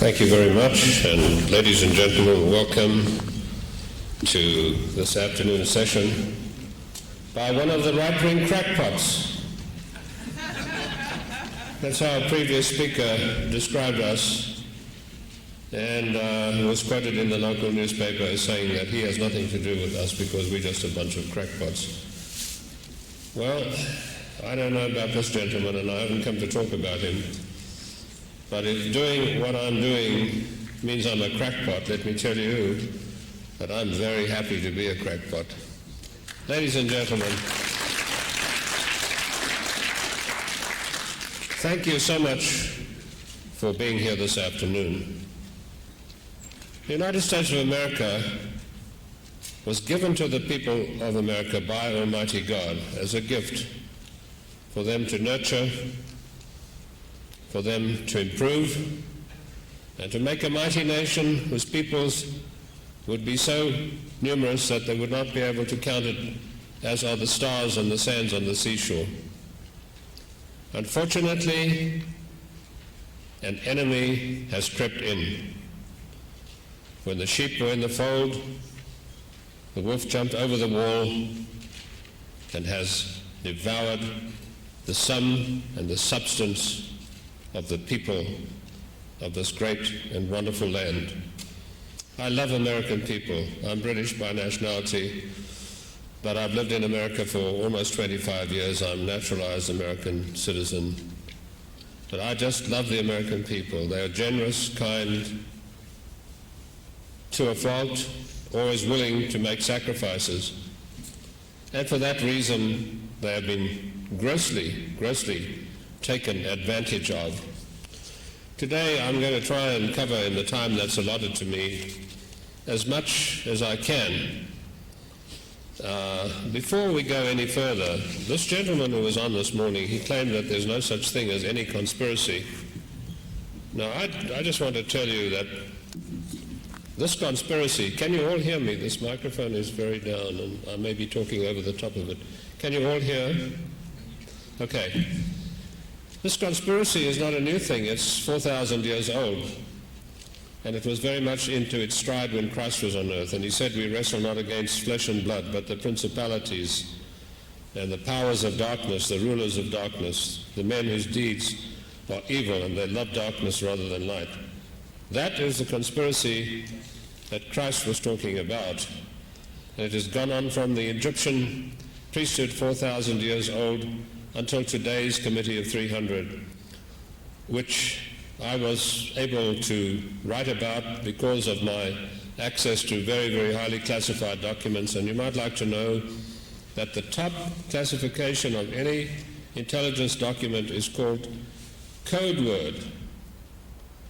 Thank you very much, and ladies and gentlemen, welcome to this afternoon session by one of the right-wing crackpots. That's how a previous speaker described us, and was quoted in the local newspaper as saying that he has nothing to do with us because we're just a bunch of crackpots. Well, I don't know about this gentleman, and I haven't come to talk about him. But if doing what I'm doing means I'm a crackpot, let me tell you that I'm very happy to be a crackpot. Ladies and gentlemen, thank you so much for being here this afternoon. The United States of America was given to the people of America by Almighty God as a gift for them to nurture, for them to improve, and to make a mighty nation whose peoples would be so numerous that they would not be able to count it, as are the stars and the sands on the seashore. Unfortunately, an enemy has crept in. When the sheep were in the fold, the wolf jumped over the wall and has devoured the sum and the substance of the people of this great and wonderful land. I love American people. I'm British by nationality, but I've lived in America for almost 25 years. I'm a naturalized American citizen. But I just love the American people. They are generous, kind, to a fault, always willing to make sacrifices. And for that reason, they have been grossly taken advantage of. Today I'm going to try and cover in the time that's allotted to me as much as I can. Before we go any further, this gentleman who was on this morning, he claimed that there's no such thing as any conspiracy. Now I just want to tell you that this conspiracy, can you all hear me? This microphone is very down and I may be talking over the top of it. Can you all hear? Okay. This conspiracy is not a new thing. It's 4,000 years old. And it was very much into its stride when Christ was on earth. And he said, we wrestle not against flesh and blood, but the principalities and the powers of darkness, the rulers of darkness, the men whose deeds are evil and they love darkness rather than light. That is the conspiracy that Christ was talking about. And it has gone on from the Egyptian priesthood 4,000 years old until today's Committee of 300, which I was able to write about because of my access to very, very highly classified documents. And you might like to know that the top classification of any intelligence document is called code word.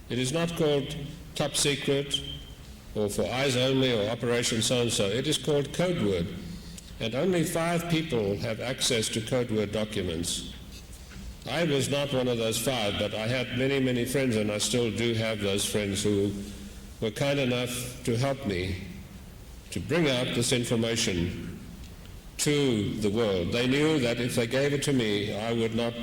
It is not called top secret or for eyes only or operation so-and-so. It is called code word. And only 5 people have access to code word documents. I was not one of those 5, but I had many, many friends, and I still do have those friends who were kind enough to help me to bring out this information to the world. They knew that if they gave it to me, I would not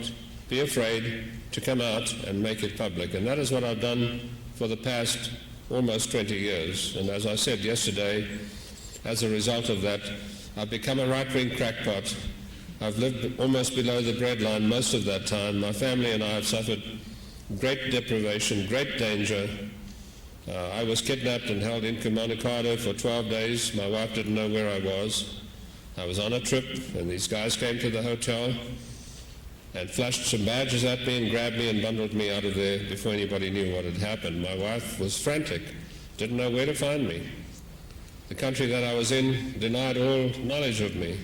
be afraid to come out and make it public. And that is what I've done for the past almost 20 years. And as I said yesterday, as a result of that, I've become a right-wing crackpot. I've lived almost below the breadline most of that time. My family and I have suffered great deprivation, great danger. I was kidnapped and held in Communicado for 12 days. My wife didn't know where I was. I was on a trip, and these guys came to the hotel and flashed some badges at me and grabbed me and bundled me out of there before anybody knew what had happened. My wife was frantic, didn't know where to find me. The country that I was in denied all knowledge of me.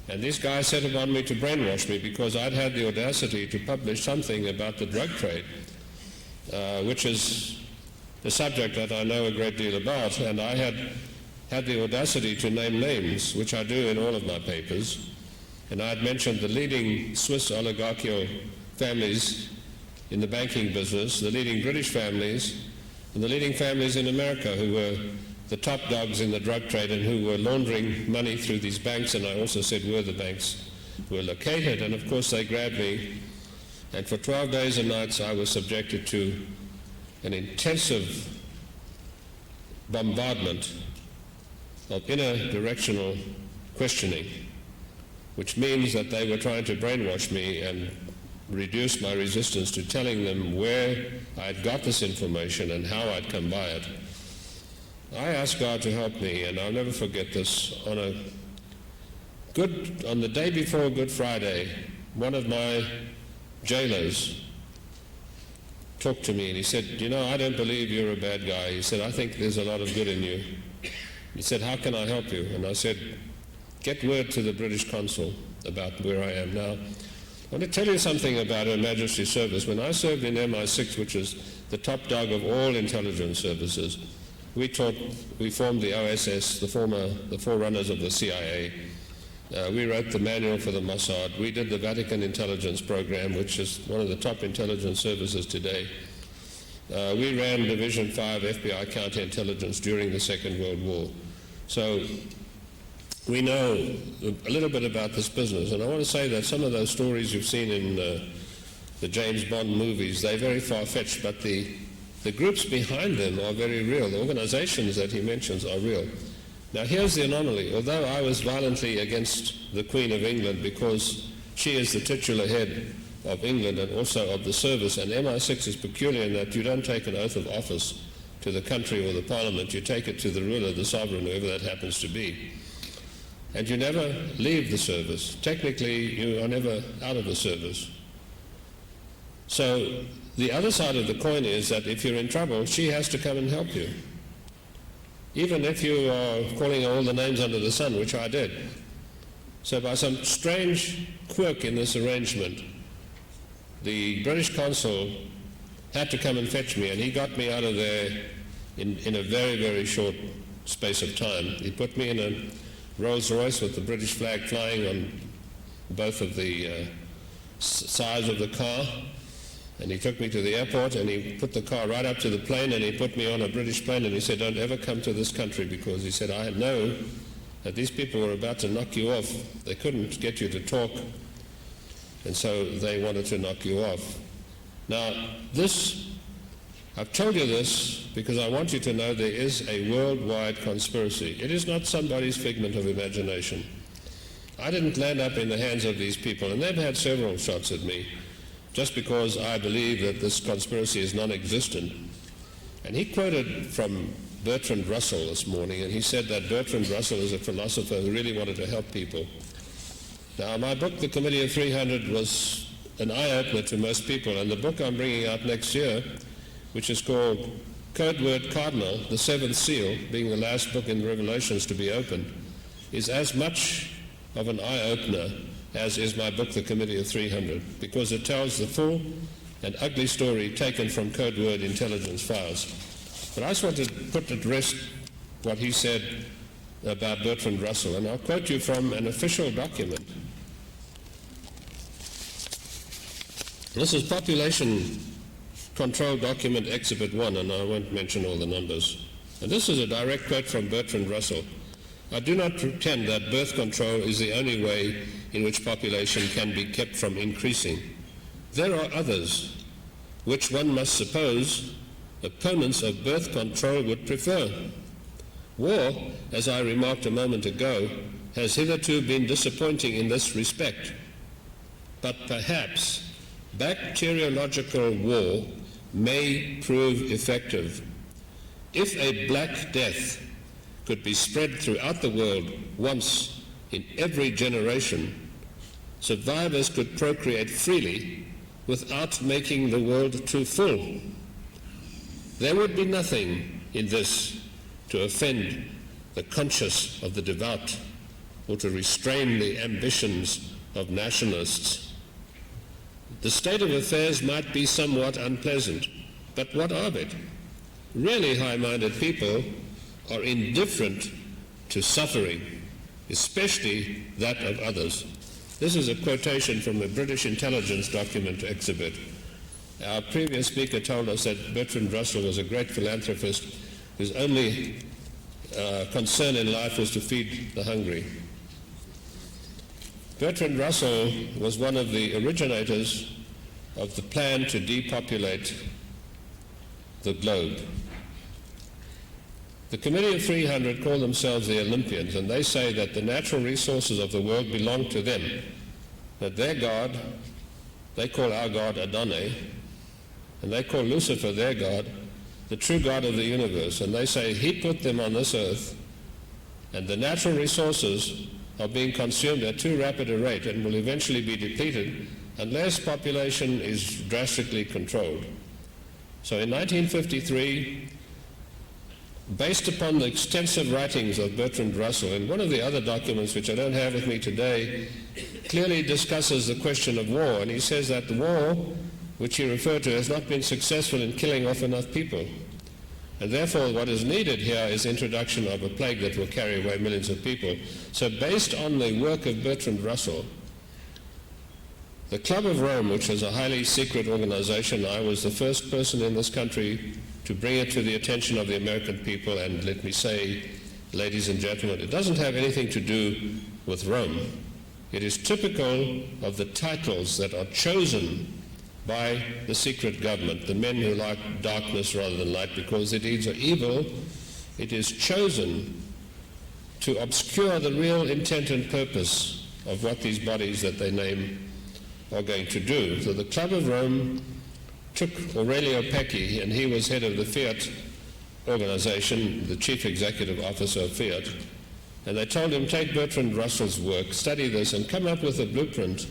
And these guys set upon me to brainwash me because I'd had the audacity to publish something about the drug trade, which is the subject that I know a great deal about. And I had the audacity to name names, which I do in all of my papers. And I had mentioned the leading Swiss oligarchical families in the banking business, the leading British families, and the leading families in America who were the top dogs in the drug trade and who were laundering money through these banks, and I also said where the banks were located. And of course they grabbed me, and for 12 days and nights I was subjected to an intensive bombardment of inner directional questioning, which means that they were trying to brainwash me and reduce my resistance to telling them where I'd got this information and how I'd come by it. I asked God to help me, and I'll never forget this. On the day before Good Friday, one of my jailers talked to me and he said, "You know, I don't believe you're a bad guy." He said, "I think there's a lot of good in you." He said, "How can I help you?" And I said, "Get word to the British consul about where I am now." I want to tell you something about Her Majesty's service. When I served in MI6, which is the top dog of all intelligence services, we formed the OSS, the forerunners of the CIA. We wrote the manual for the Mossad. We did the Vatican intelligence program, which is one of the top intelligence services today. We ran Division 5 FBI counterintelligence during the Second World War. So we know a little bit about this business. And I want to say that some of those stories you've seen in the James Bond movies, they're very far-fetched, but the groups behind them are very real. The organizations that he mentions are real. Now here's the anomaly. Although I was violently against the Queen of England because she is the titular head of England and also of the service, and MI6 is peculiar in that you don't take an oath of office to the country or the parliament, you take it to the ruler, the sovereign, whoever that happens to be. And you never leave the service. Technically, you are never out of the service. So the other side of the coin is that if you're in trouble, she has to come and help you. Even if you are calling all the names under the sun, which I did. So by some strange quirk in this arrangement, the British consul had to come and fetch me, and he got me out of there in a very, very short space of time. He put me in a Rolls Royce with the British flag flying on both of the sides of the car, and he took me to the airport and he put the car right up to the plane and he put me on a British plane and he said, "Don't ever come to this country," because he said, "I know that these people were about to knock you off. They couldn't get you to talk, and so they wanted to knock you off." Now I've told you this because I want you to know there is a worldwide conspiracy. It is not somebody's figment of imagination. I didn't land up in the hands of these people, and they've had several shots at me just because I believe that this conspiracy is non-existent. And he quoted from Bertrand Russell this morning, and he said that Bertrand Russell is a philosopher who really wanted to help people. Now, my book, The Committee of 300, was an eye-opener to most people, and the book I'm bringing out next year, which is called Code Word Cardinal, the Seventh Seal, being the last book in the Revelations to be opened, is as much of an eye-opener as is my book, The Committee of 300, because it tells the full and ugly story taken from Code Word intelligence files. But I just want to put at rest what he said about Bertrand Russell, and I'll quote you from an official document. This is Population Control Document Exhibit 1, and I won't mention all the numbers. And this is a direct quote from Bertrand Russell. "I do not pretend that birth control is the only way in which population can be kept from increasing. There are others, which one must suppose opponents of birth control would prefer. War, as I remarked a moment ago, has hitherto been disappointing in this respect. But perhaps bacteriological war may prove effective. If a Black Death could be spread throughout the world once in every generation, survivors could procreate freely without making the world too full. There would be nothing in this to offend the conscience of the devout or to restrain the ambitions of nationalists. The state of affairs might be somewhat unpleasant, but what of it? Really high-minded people are indifferent to suffering, especially that of others." This is a quotation from a British intelligence document exhibit. Our previous speaker told us that Bertrand Russell was a great philanthropist whose only concern in life was to feed the hungry. Bertrand Russell was one of the originators of the plan to depopulate the globe. The Committee of 300 call themselves the Olympians, and they say that the natural resources of the world belong to them, that their God, they call our God Adonai, and they call Lucifer their God, the true God of the universe, and they say he put them on this earth, and the natural resources are being consumed at too rapid a rate and will eventually be depleted unless population is drastically controlled. So in 1953, based upon the extensive writings of Bertrand Russell, and one of the other documents which I don't have with me today clearly discusses the question of war, and he says that the war, which he referred to, has not been successful in killing off enough people. And therefore what is needed here is introduction of a plague that will carry away millions of people. So based on the work of Bertrand Russell, the Club of Rome, which is a highly secret organization, I was the first person in this country to bring it to the attention of the American people, and let me say, ladies and gentlemen, it doesn't have anything to do with Rome. It is typical of the titles that are chosen by the secret government, the men who like darkness rather than light because their deeds are evil. It is chosen to obscure the real intent and purpose of what these bodies that they name are going to do. So the Club of Rome took Aurelio Pecci, and he was head of the Fiat organization, the chief executive officer of Fiat, and they told him, take Bertrand Russell's work, study this, and come up with a blueprint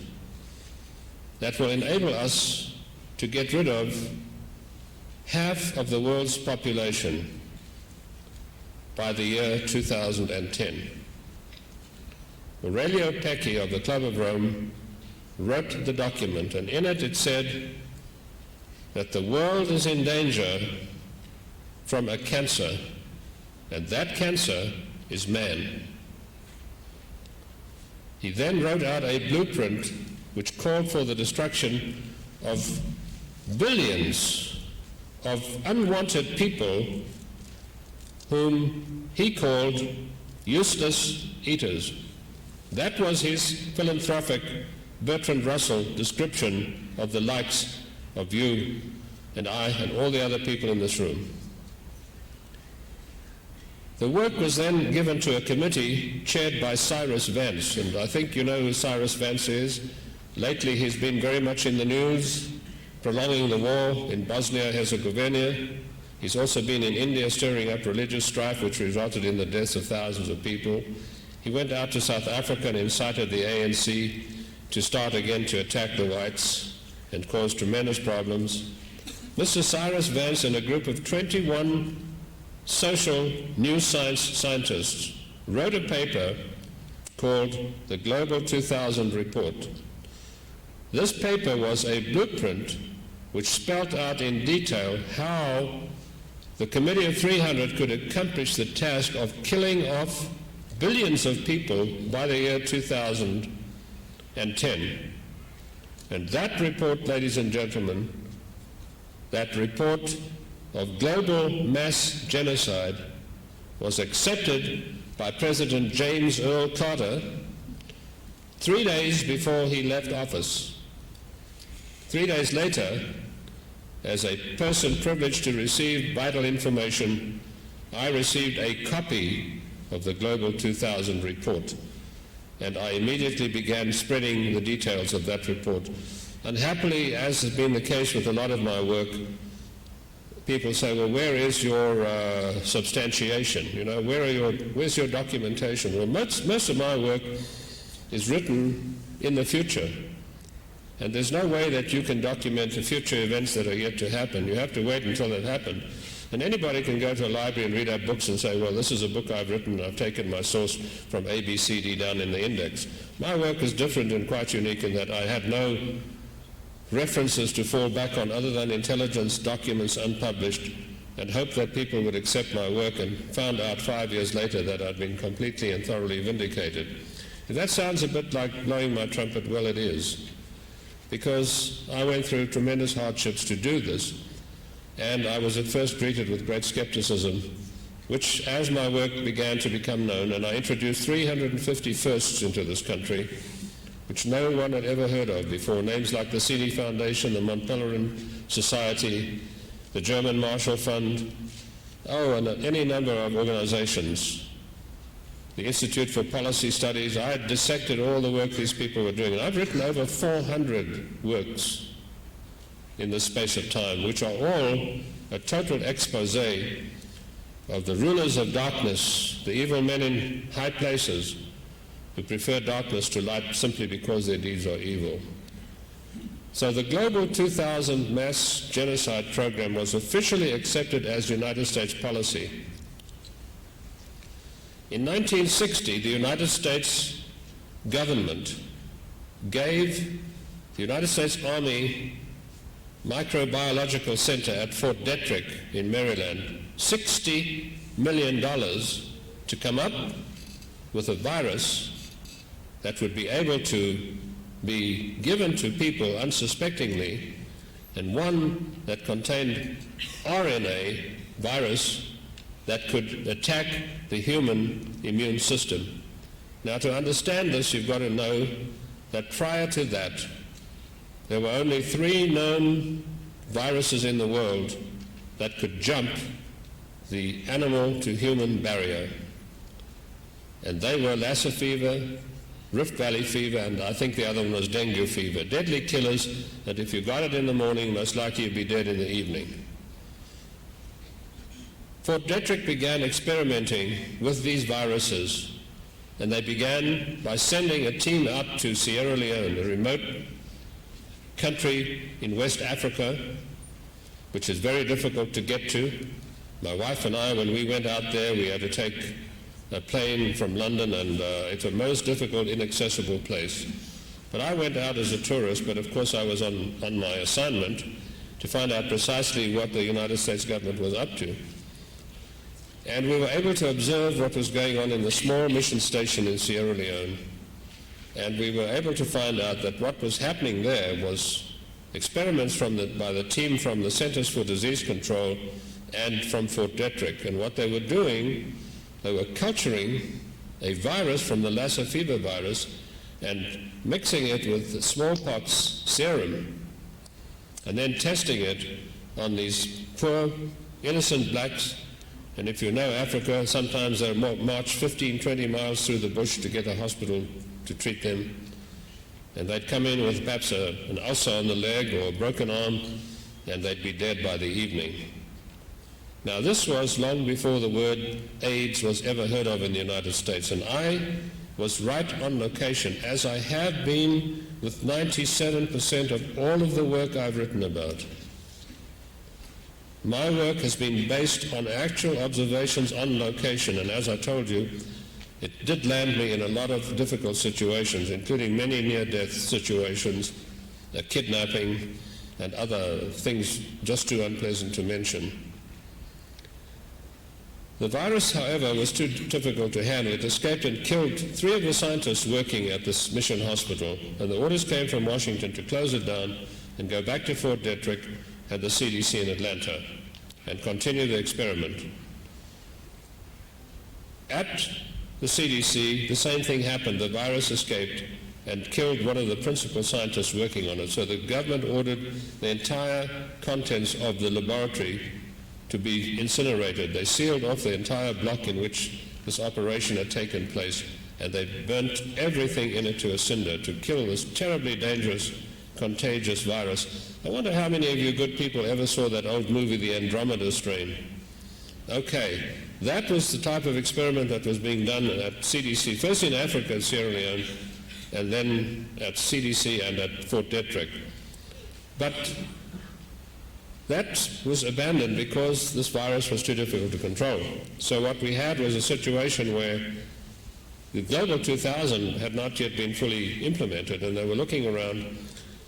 that will enable us to get rid of half of the world's population by the year 2010. Aurelio Pecci of the Club of Rome wrote the document, and in it said that the world is in danger from a cancer, and that cancer is man. He then wrote out a blueprint which called for the destruction of billions of unwanted people whom he called useless eaters. That was his philanthropic Bertrand Russell description of the likes of you and I and all the other people in this room. The work was then given to a committee chaired by Cyrus Vance, and I think you know who Cyrus Vance is. Lately he's been very much in the news, prolonging the war in Bosnia-Herzegovina. He's also been in India stirring up religious strife which resulted in the deaths of thousands of people. He went out to South Africa and incited the ANC to start again to attack the whites and cause tremendous problems. Mr. Cyrus Vance and a group of 21 social new science scientists wrote a paper called the Global 2000 Report. This paper was a blueprint which spelled out in detail how the Committee of 300 could accomplish the task of killing off billions of people by the year 2010. And that report, ladies and gentlemen, that report of global mass genocide was accepted by President James Earl Carter 3 days before he left office. 3 days later, as a person privileged to receive vital information, I received a copy of the Global 2000 report, and I immediately began spreading the details of that report. Unhappily, as has been the case with a lot of my work, people say, well, where is your substantiation? You know, where's your documentation? Well, most of my work is written in the future. And there's no way that you can document the future events that are yet to happen. You have to wait until it happened. And anybody can go to a library and read our books and say, well, this is a book I've written, I've taken my source from A, B, C, D down in the index. My work is different and quite unique in that I had no references to fall back on other than intelligence documents unpublished, and hoped that people would accept my work, and found out 5 years later that I'd been completely and thoroughly vindicated. If that sounds a bit like blowing my trumpet, well, it is. Because I went through tremendous hardships to do this, and I was at first greeted with great skepticism, which as my work began to become known, and I introduced 350 firsts into this country, which no one had ever heard of before, names like the CD Foundation, the Mont Pelerin Society, the German Marshall Fund, and any number of organizations. The Institute for Policy Studies. I had dissected all the work these people were doing. And I've written over 400 works in this space of time, which are all a total expose of the rulers of darkness, the evil men in high places who prefer darkness to light simply because their deeds are evil. So the Global 2000 Mass Genocide Program was officially accepted as United States policy. In 1960, the United States government gave the United States Army Microbiological Center at Fort Detrick in Maryland $60 million to come up with a virus that would be able to be given to people unsuspectingly, and one that contained RNA virus that could attack the human immune system. Now, to understand this, you've got to know that prior to that, there were only 3 known viruses in the world that could jump the animal to human barrier. And they were Lassa fever, Rift Valley fever, and I think the other one was dengue fever. Deadly killers that if you got it in the morning, most likely you'd be dead in the evening. Fort Detrick began experimenting with these viruses, and they began by sending a team up to Sierra Leone, a remote country in West Africa, which is very difficult to get to. My wife and I, when we went out there, we had to take a plane from London, and it's a most difficult, inaccessible place. But I went out as a tourist, but of course I was on my assignment to find out precisely what the United States government was up to. And we were able to observe what was going on in the small mission station in Sierra Leone. And we were able to find out that what was happening there was experiments by the team from the Centers for Disease Control and from Fort Detrick. And what they were doing, they were culturing a virus from the Lassa fever virus and mixing it with the smallpox serum and then testing it on these poor, innocent blacks. And if you know Africa, sometimes they march 15, 20 miles through the bush to get a hospital to treat them. And they'd come in with perhaps an ulcer on the leg or a broken arm, and they'd be dead by the evening. Now, this was long before the word AIDS was ever heard of in the United States, and I was right on location, as I have been with 97% of all of the work I've written about. My work has been based on actual observations on location, and as I told you, it did land me in a lot of difficult situations, including many near-death situations, kidnapping, and other things just too unpleasant to mention. The virus, however, was too difficult to handle. It escaped and killed 3 of the scientists working at this mission hospital, and the orders came from Washington to close it down and go back to Fort Detrick at the CDC in Atlanta and continue the experiment. At the CDC, the same thing happened. The virus escaped and killed one of the principal scientists working on it. So the government ordered the entire contents of the laboratory to be incinerated. They sealed off the entire block in which this operation had taken place, and they burnt everything in it to a cinder to kill this terribly dangerous, contagious virus. I wonder how many of you good people ever saw that old movie, The Andromeda Strain. Okay, that was the type of experiment that was being done at CDC, first in Africa, Sierra Leone, and then at CDC and at Fort Detrick. But that was abandoned because this virus was too difficult to control. So what we had was a situation where the Global 2000 had not yet been fully implemented, and they were looking around,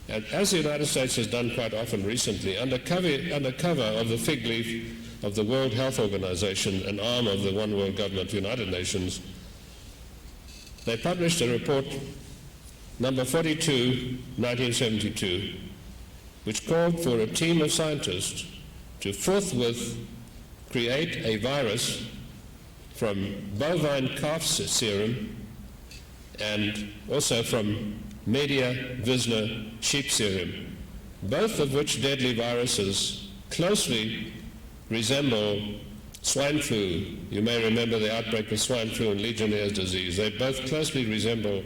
and as the United States has done quite often recently, under cover of the fig leaf of the World Health Organization, an arm of the One World Government, United Nations, they published a report, number 42, 1972, which called for a team of scientists to forthwith create a virus from bovine calf serum and also from Media Visna sheep serum, both of which deadly viruses closely resemble swine flu. You may remember the outbreak of swine flu and Legionnaire's disease. They both closely resemble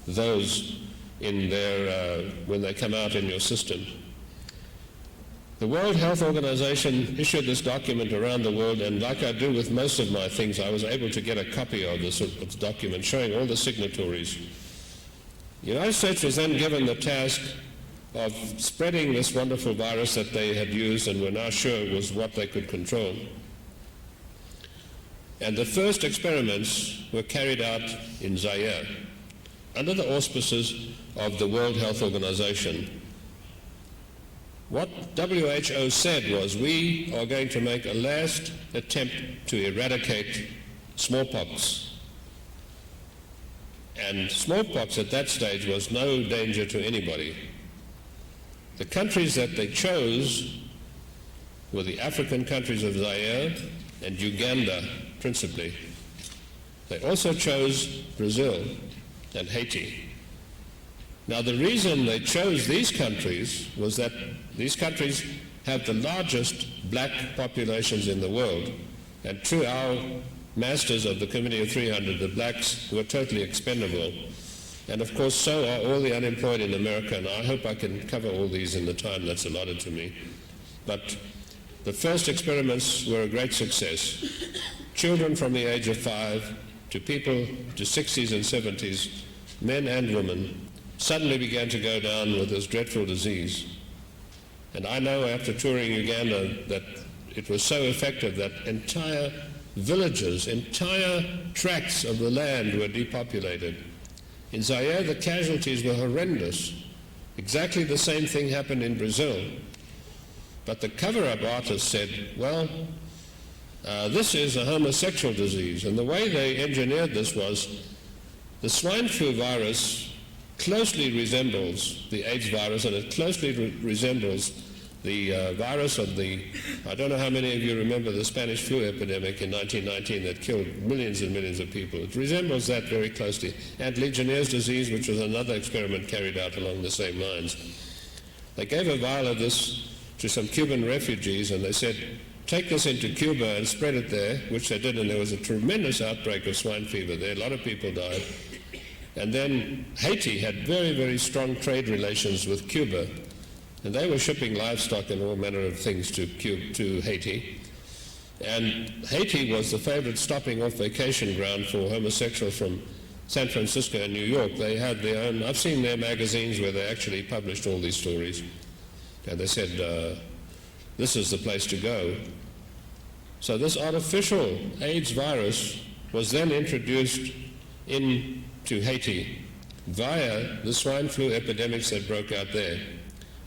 those in their, when they come out in your system. The World Health Organization issued this document around the world, and like I do with most of my things, I was able to get a copy of this document showing all the signatories. The United States was then given the task of spreading this wonderful virus that they had used and were now sure was what they could control. And the first experiments were carried out in Zaire under the auspices of the World Health Organization. What WHO said was, we are going to make a last attempt to eradicate smallpox. And smallpox at that stage was no danger to anybody. The countries that they chose were the African countries of Zaire and Uganda, principally. They also chose Brazil and Haiti. Now, the reason they chose these countries was that these countries have the largest black populations in the world. And to our masters of the Committee of 300, the blacks were totally expendable. And of course, so are all the unemployed in America. And I hope I can cover all these in the time that's allotted to me. But the first experiments were a great success. Children from the age of 5 to people to 60s and 70s, men and women, suddenly began to go down with this dreadful disease. And I know after touring Uganda that it was so effective that entire villages, entire tracts of the land were depopulated. In Zaire, the casualties were horrendous. Exactly the same thing happened in Brazil. But the cover-up artists said, well, this is a homosexual disease. And the way they engineered this was the swine flu virus closely resembles the AIDS virus, and it closely resembles the virus of the, I don't know how many of you remember the Spanish flu epidemic in 1919 that killed millions and millions of people. It resembles that very closely. And Legionnaire's disease, which was another experiment carried out along the same lines. They gave a vial of this to some Cuban refugees, and they said, take this into Cuba and spread it there, which they did, and there was a tremendous outbreak of swine fever there. A lot of people died. And then Haiti had very, very strong trade relations with Cuba. And they were shipping livestock and all manner of things to Haiti. And Haiti was the favorite stopping off vacation ground for homosexuals from San Francisco and New York. They had their own, I've seen their magazines where they actually published all these stories. And they said, this is the place to go. So this artificial AIDS virus was then introduced into Haiti via the swine flu epidemics that broke out there.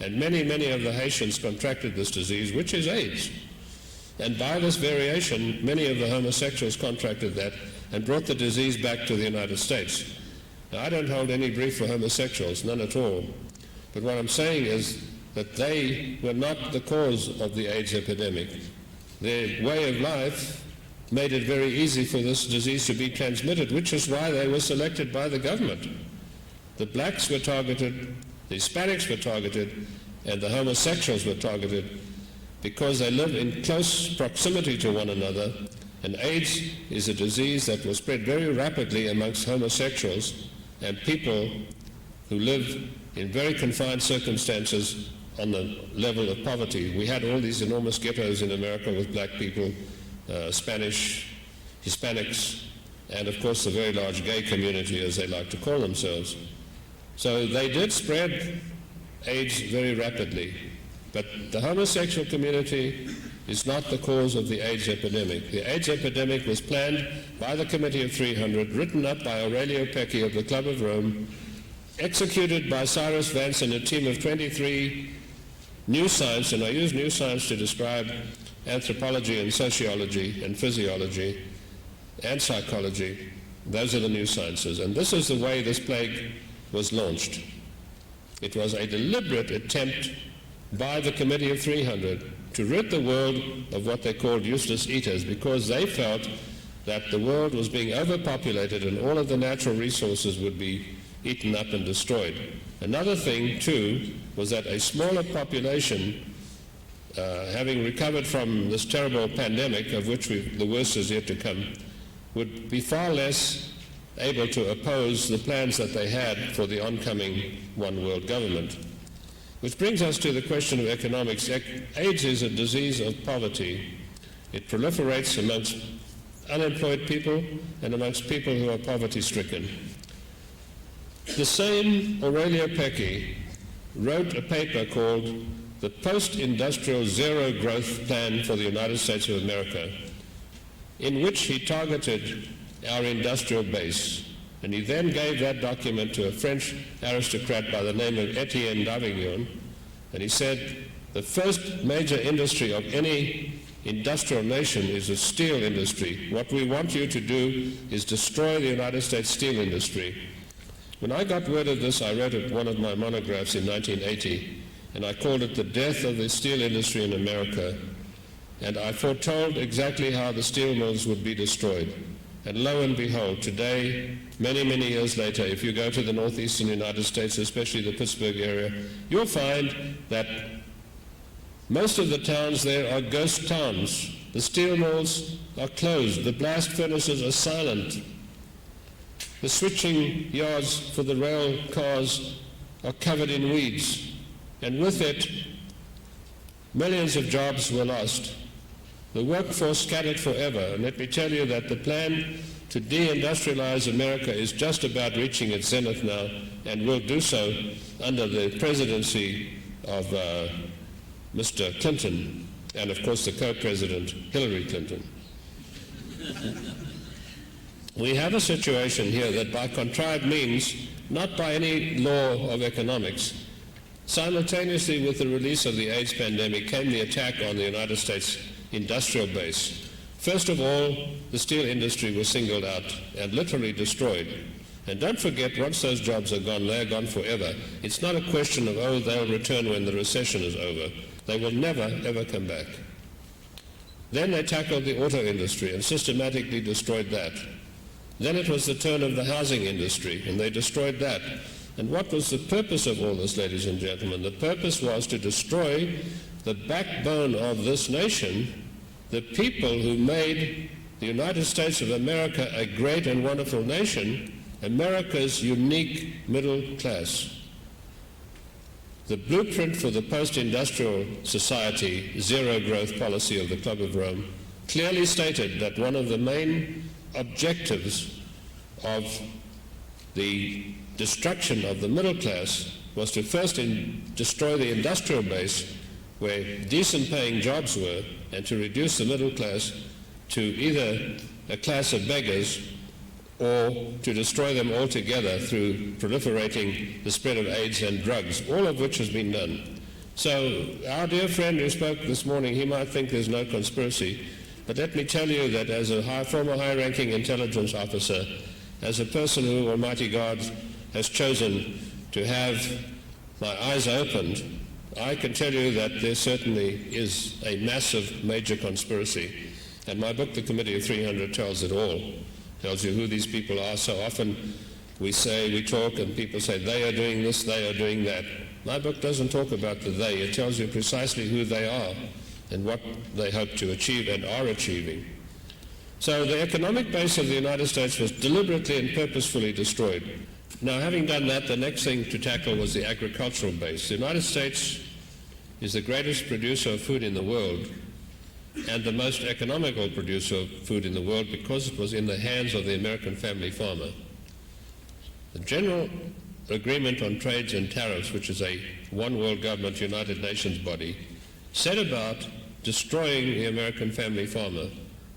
And many, many of the Haitians contracted this disease, which is AIDS. And by this variation, many of the homosexuals contracted that and brought the disease back to the United States. Now, I don't hold any brief for homosexuals, none at all. But what I'm saying is that they were not the cause of the AIDS epidemic. Their way of life made it very easy for this disease to be transmitted, which is why they were selected by the government. The blacks were targeted, the Hispanics were targeted, and the homosexuals were targeted because they live in close proximity to one another, and AIDS is a disease that will spread very rapidly amongst homosexuals and people who live in very confined circumstances on the level of poverty. We had all these enormous ghettos in America with black people, Spanish, Hispanics, and of course the very large gay community, as they like to call themselves. So they did spread AIDS very rapidly, but the homosexual community is not the cause of the AIDS epidemic. The AIDS epidemic was planned by the Committee of 300, written up by Aurelio Pecchi of the Club of Rome, executed by Cyrus Vance and a team of 23 new science, and I use new science to describe anthropology and sociology and physiology and psychology. Those are the new sciences. And this is the way this plague was launched. It was a deliberate attempt by the Committee of 300 to rid the world of what they called useless eaters, because they felt that the world was being overpopulated and all of the natural resources would be eaten up and destroyed. Another thing, too, was that a smaller population having recovered from this terrible pandemic, of which the worst is yet to come, would be far less able to oppose the plans that they had for the oncoming one world government. Which brings us to the question of economics. AIDS is a disease of poverty. It proliferates amongst unemployed people and amongst people who are poverty-stricken. The same Aurelio Pecky wrote a paper called The Post-Industrial Zero Growth Plan for the United States of America, in which he targeted our industrial base. And he then gave that document to a French aristocrat by the name of Etienne d'Avignon, and he said, the first major industry of any industrial nation is the steel industry. What we want you to do is destroy the United States steel industry. When I got word of this, I wrote one of my monographs in 1980, and I called it The Death of the Steel Industry in America. And I foretold exactly how the steel mills would be destroyed. And lo and behold, today, many, many years later, if you go to the northeastern United States, especially the Pittsburgh area, you'll find that most of the towns there are ghost towns. The steel mills are closed. The blast furnaces are silent. The switching yards for the rail cars are covered in weeds. And with it, millions of jobs were lost. The workforce scattered forever. And let me tell you that the plan to deindustrialize America is just about reaching its zenith now, and will do so under the presidency of Mr. Clinton, and of course the co-president, Hillary Clinton. We have a situation here that by contrived means, not by any law of economics, simultaneously with the release of the AIDS pandemic came the attack on the United States industrial base. First of all, the steel industry was singled out and literally destroyed. And don't forget, once those jobs are gone, they're gone forever. It's not a question of, oh, they'll return when the recession is over. They will never, ever come back. Then they tackled the auto industry and systematically destroyed that. Then it was the turn of the housing industry, and they destroyed that. And what was the purpose of all this, ladies and gentlemen? The purpose was to destroy the backbone of this nation, the people who made the United States of America a great and wonderful nation, America's unique middle class. The blueprint for the post-industrial society zero growth policy of the Club of Rome clearly stated that one of the main objectives of the destruction of the middle class was to first destroy the industrial base where decent paying jobs were, and to reduce the middle class to either a class of beggars or to destroy them altogether through proliferating the spread of AIDS and drugs, all of which has been done. So our dear friend who spoke this morning, he might think there's no conspiracy, but let me tell you that as a former high-ranking intelligence officer, as a person who Almighty God has chosen to have my eyes opened, I can tell you that there certainly is a massive major conspiracy. And my book, The Committee of 300, tells it all. Tells you who these people are. So often we talk and people say, they are doing this, they are doing that. My book doesn't talk about the they. It tells you precisely who they are and what they hope to achieve and are achieving. So the economic base of the United States was deliberately and purposefully destroyed. Now, having done that, the next thing to tackle was the agricultural base. The United States is the greatest producer of food in the world and the most economical producer of food in the world because it was in the hands of the American family farmer. The General Agreement on Trades and Tariffs, which is a one world government United Nations body, set about destroying the American family farmer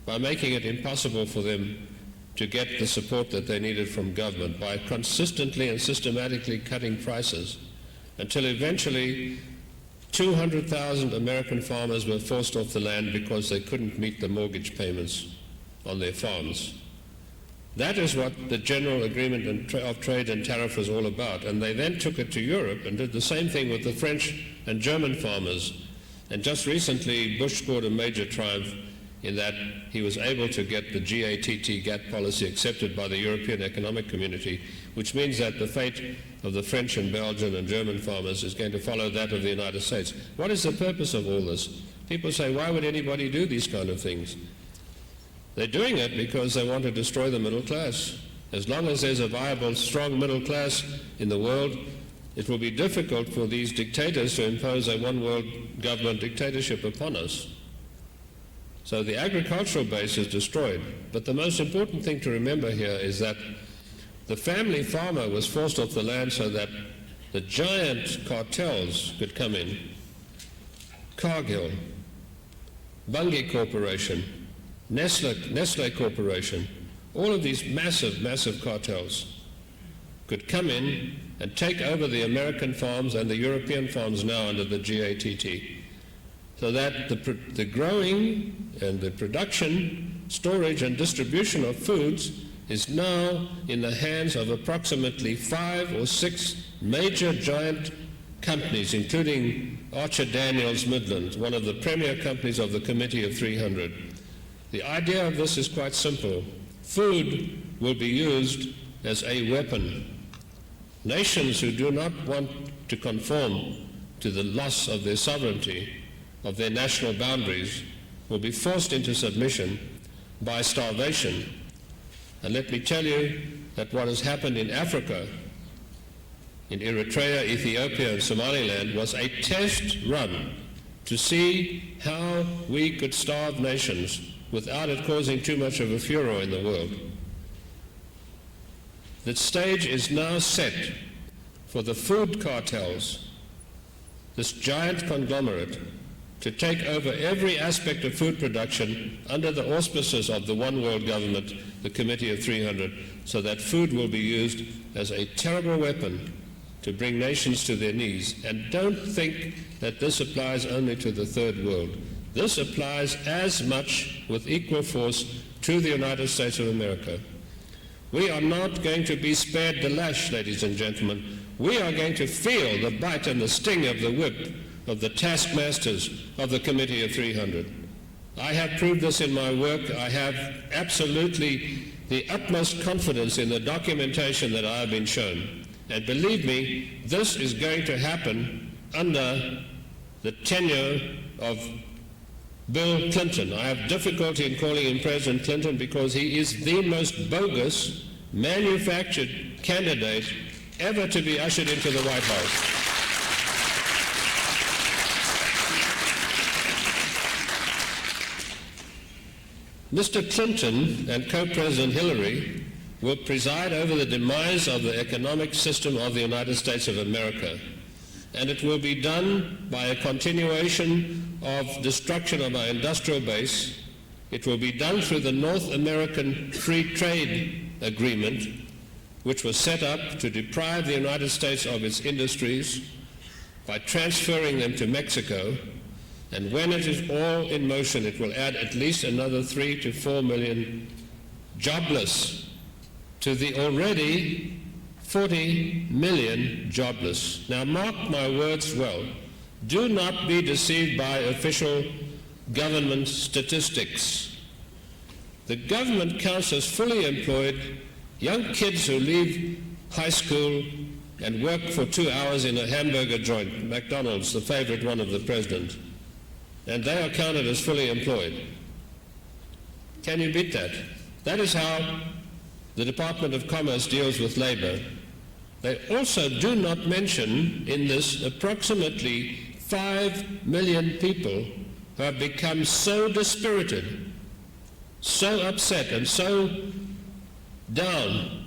by making it impossible for them to get the support that they needed from government, by consistently and systematically cutting prices, until eventually 200,000 American farmers were forced off the land because they couldn't meet the mortgage payments on their farms. That is what the General Agreement of Trade and Tariff was all about. And they then took it to Europe and did the same thing with the French and German farmers. And just recently, Bush scored a major triumph in that he was able to get the GATT policy accepted by the European Economic Community, which means that the fate of the French and Belgian and German farmers is going to follow that of the United States. What is the purpose of all this? People say, why would anybody do these kind of things? They're doing it because they want to destroy the middle class. As long as there's a viable, strong middle class in the world, it will be difficult for these dictators to impose a one-world government dictatorship upon us. So the agricultural base is destroyed. But the most important thing to remember here is that the family farmer was forced off the land so that the giant cartels could come in. Cargill, Bunge Corporation, Nestle Corporation, all of these massive cartels could come in and take over the American farms and the European farms now under the GATT. So that the growing and the production, storage and distribution of foods is now in the hands of approximately 5 or 6 major giant companies, including Archer Daniels Midland, one of the premier companies of the Committee of 300. The idea of this is quite simple. Food will be used as a weapon. Nations who do not want to conform to the loss of their sovereignty, of their national boundaries, will be forced into submission by starvation. And let me tell you that what has happened in Africa, in Eritrea, Ethiopia, and Somaliland, was a test run to see how we could starve nations without it causing too much of a furor in the world. The stage is now set for the food cartels, this giant conglomerate, to take over every aspect of food production under the auspices of the one world government, the Committee of 300, so that food will be used as a terrible weapon to bring nations to their knees. And don't think that this applies only to the third world. This applies as much with equal force to the United States of America. We are not going to be spared the lash, ladies and gentlemen. We are going to feel the bite and the sting of the whip of the taskmasters of the Committee of 300. I have proved this in my work. I have absolutely the utmost confidence in the documentation that I have been shown. And believe me, this is going to happen under the tenure of Bill Clinton. I have difficulty in calling him President Clinton because he is the most bogus, manufactured candidate ever to be ushered into the White House. Mr. Clinton and co-President Hillary will preside over the demise of the economic system of the United States of America. And it will be done by a continuation of destruction of our industrial base. It will be done through the North American Free Trade Agreement, which was set up to deprive the United States of its industries by transferring them to Mexico. And when it is all in motion, it will add at least another 3 to 4 million jobless to the already 40 million jobless. Now mark my words well. Do not be deceived by official government statistics. The government counts as fully employed young kids who leave high school and work for 2 hours in a hamburger joint, McDonald's, the favorite one of the president. And they are counted as fully employed. Can you beat that? That is how the Department of Commerce deals with labor. They also do not mention in this approximately 5 million people who have become so dispirited, so upset and so down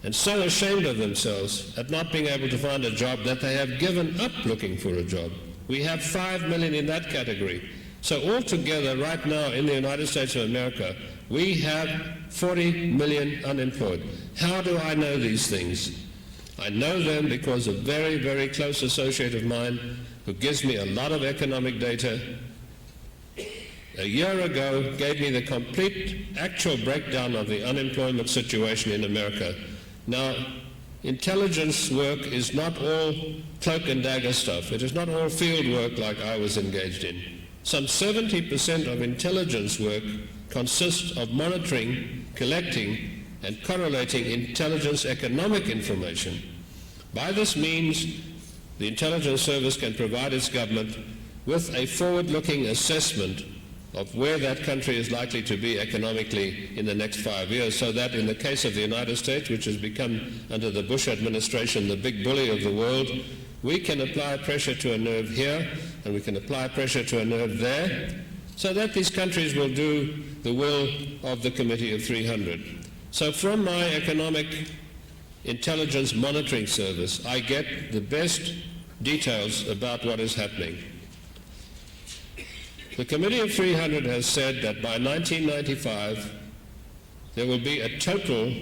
and so ashamed of themselves at not being able to find a job that they have given up looking for a job. We have 5 million in that category. So altogether right now in the United States of America, we have 40 million unemployed. How do I know these things? I know them because a very, very close associate of mine who gives me a lot of economic data a year ago gave me the complete actual breakdown of the unemployment situation in America. Now, intelligence work is not all cloak and dagger stuff. It is not all field work like I was engaged in. Some 70% of intelligence work consists of monitoring, collecting, and correlating intelligence economic information. By this means, the intelligence service can provide its government with a forward-looking assessment of where that country is likely to be economically in the next 5 years, so that in the case of the United States, which has become under the Bush administration the big bully of the world, we can apply pressure to a nerve here and we can apply pressure to a nerve there, so that these countries will do the will of the Committee of 300. So from my economic intelligence monitoring service, I get the best details about what is happening. The Committee of 300 has said that by 1995 there will be a total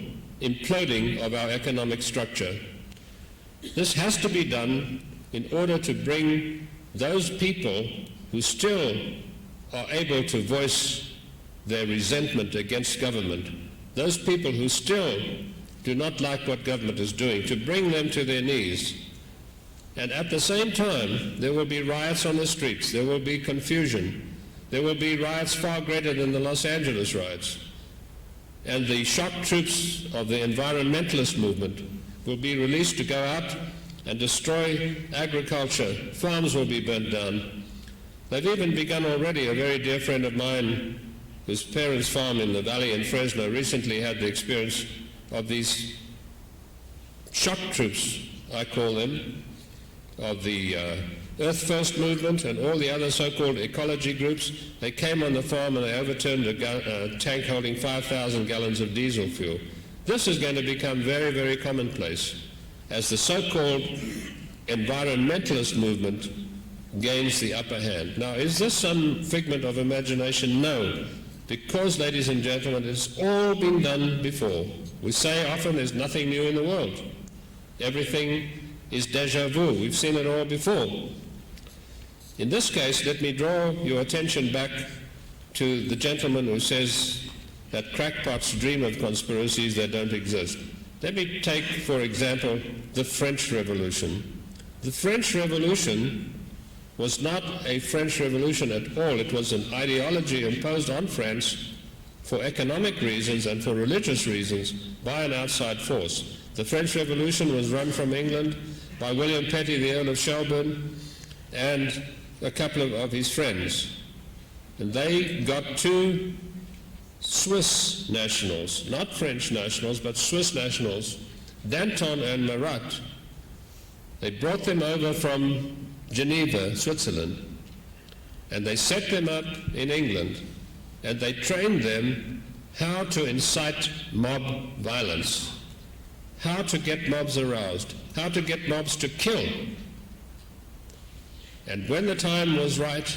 imploding of our economic structure. This has to be done in order to bring those people who still are able to voice their resentment against government, those people who still do not like what government is doing, to bring them to their knees. And at the same time, there will be riots on the streets, there will be confusion, there will be riots far greater than the Los Angeles riots. And the shock troops of the environmentalist movement will be released to go out and destroy agriculture. Farms will be burnt down. They've even begun already. A very dear friend of mine, whose parents' farm in the valley in Fresno, recently had the experience of these shock troops, I call them, of the Earth First movement and all the other so-called ecology groups. They came on the farm and they overturned a tank holding 5,000 gallons of diesel fuel. This is going to become very, very commonplace as the so-called environmentalist movement gains the upper hand. Now, is this some figment of imagination? No, because, ladies and gentlemen, it's all been done before. We say often there's nothing new in the world. Everything is déjà vu. We've seen it all before. In this case, let me draw your attention back to the gentleman who says that crackpots dream of conspiracies that don't exist. Let me take, for example, the French Revolution. The French Revolution was not a French Revolution at all. It was an ideology imposed on France for economic reasons and for religious reasons by an outside force. The French Revolution was run from England by William Petty, the Earl of Shelburne, and a couple of his friends. And they got two Swiss nationals, not French nationals, but Swiss nationals, Danton and Marat. They brought them over from Geneva, Switzerland, and they set them up in England, and they trained them how to incite mob violence, how to get mobs aroused, how to get mobs to kill. And when the time was right,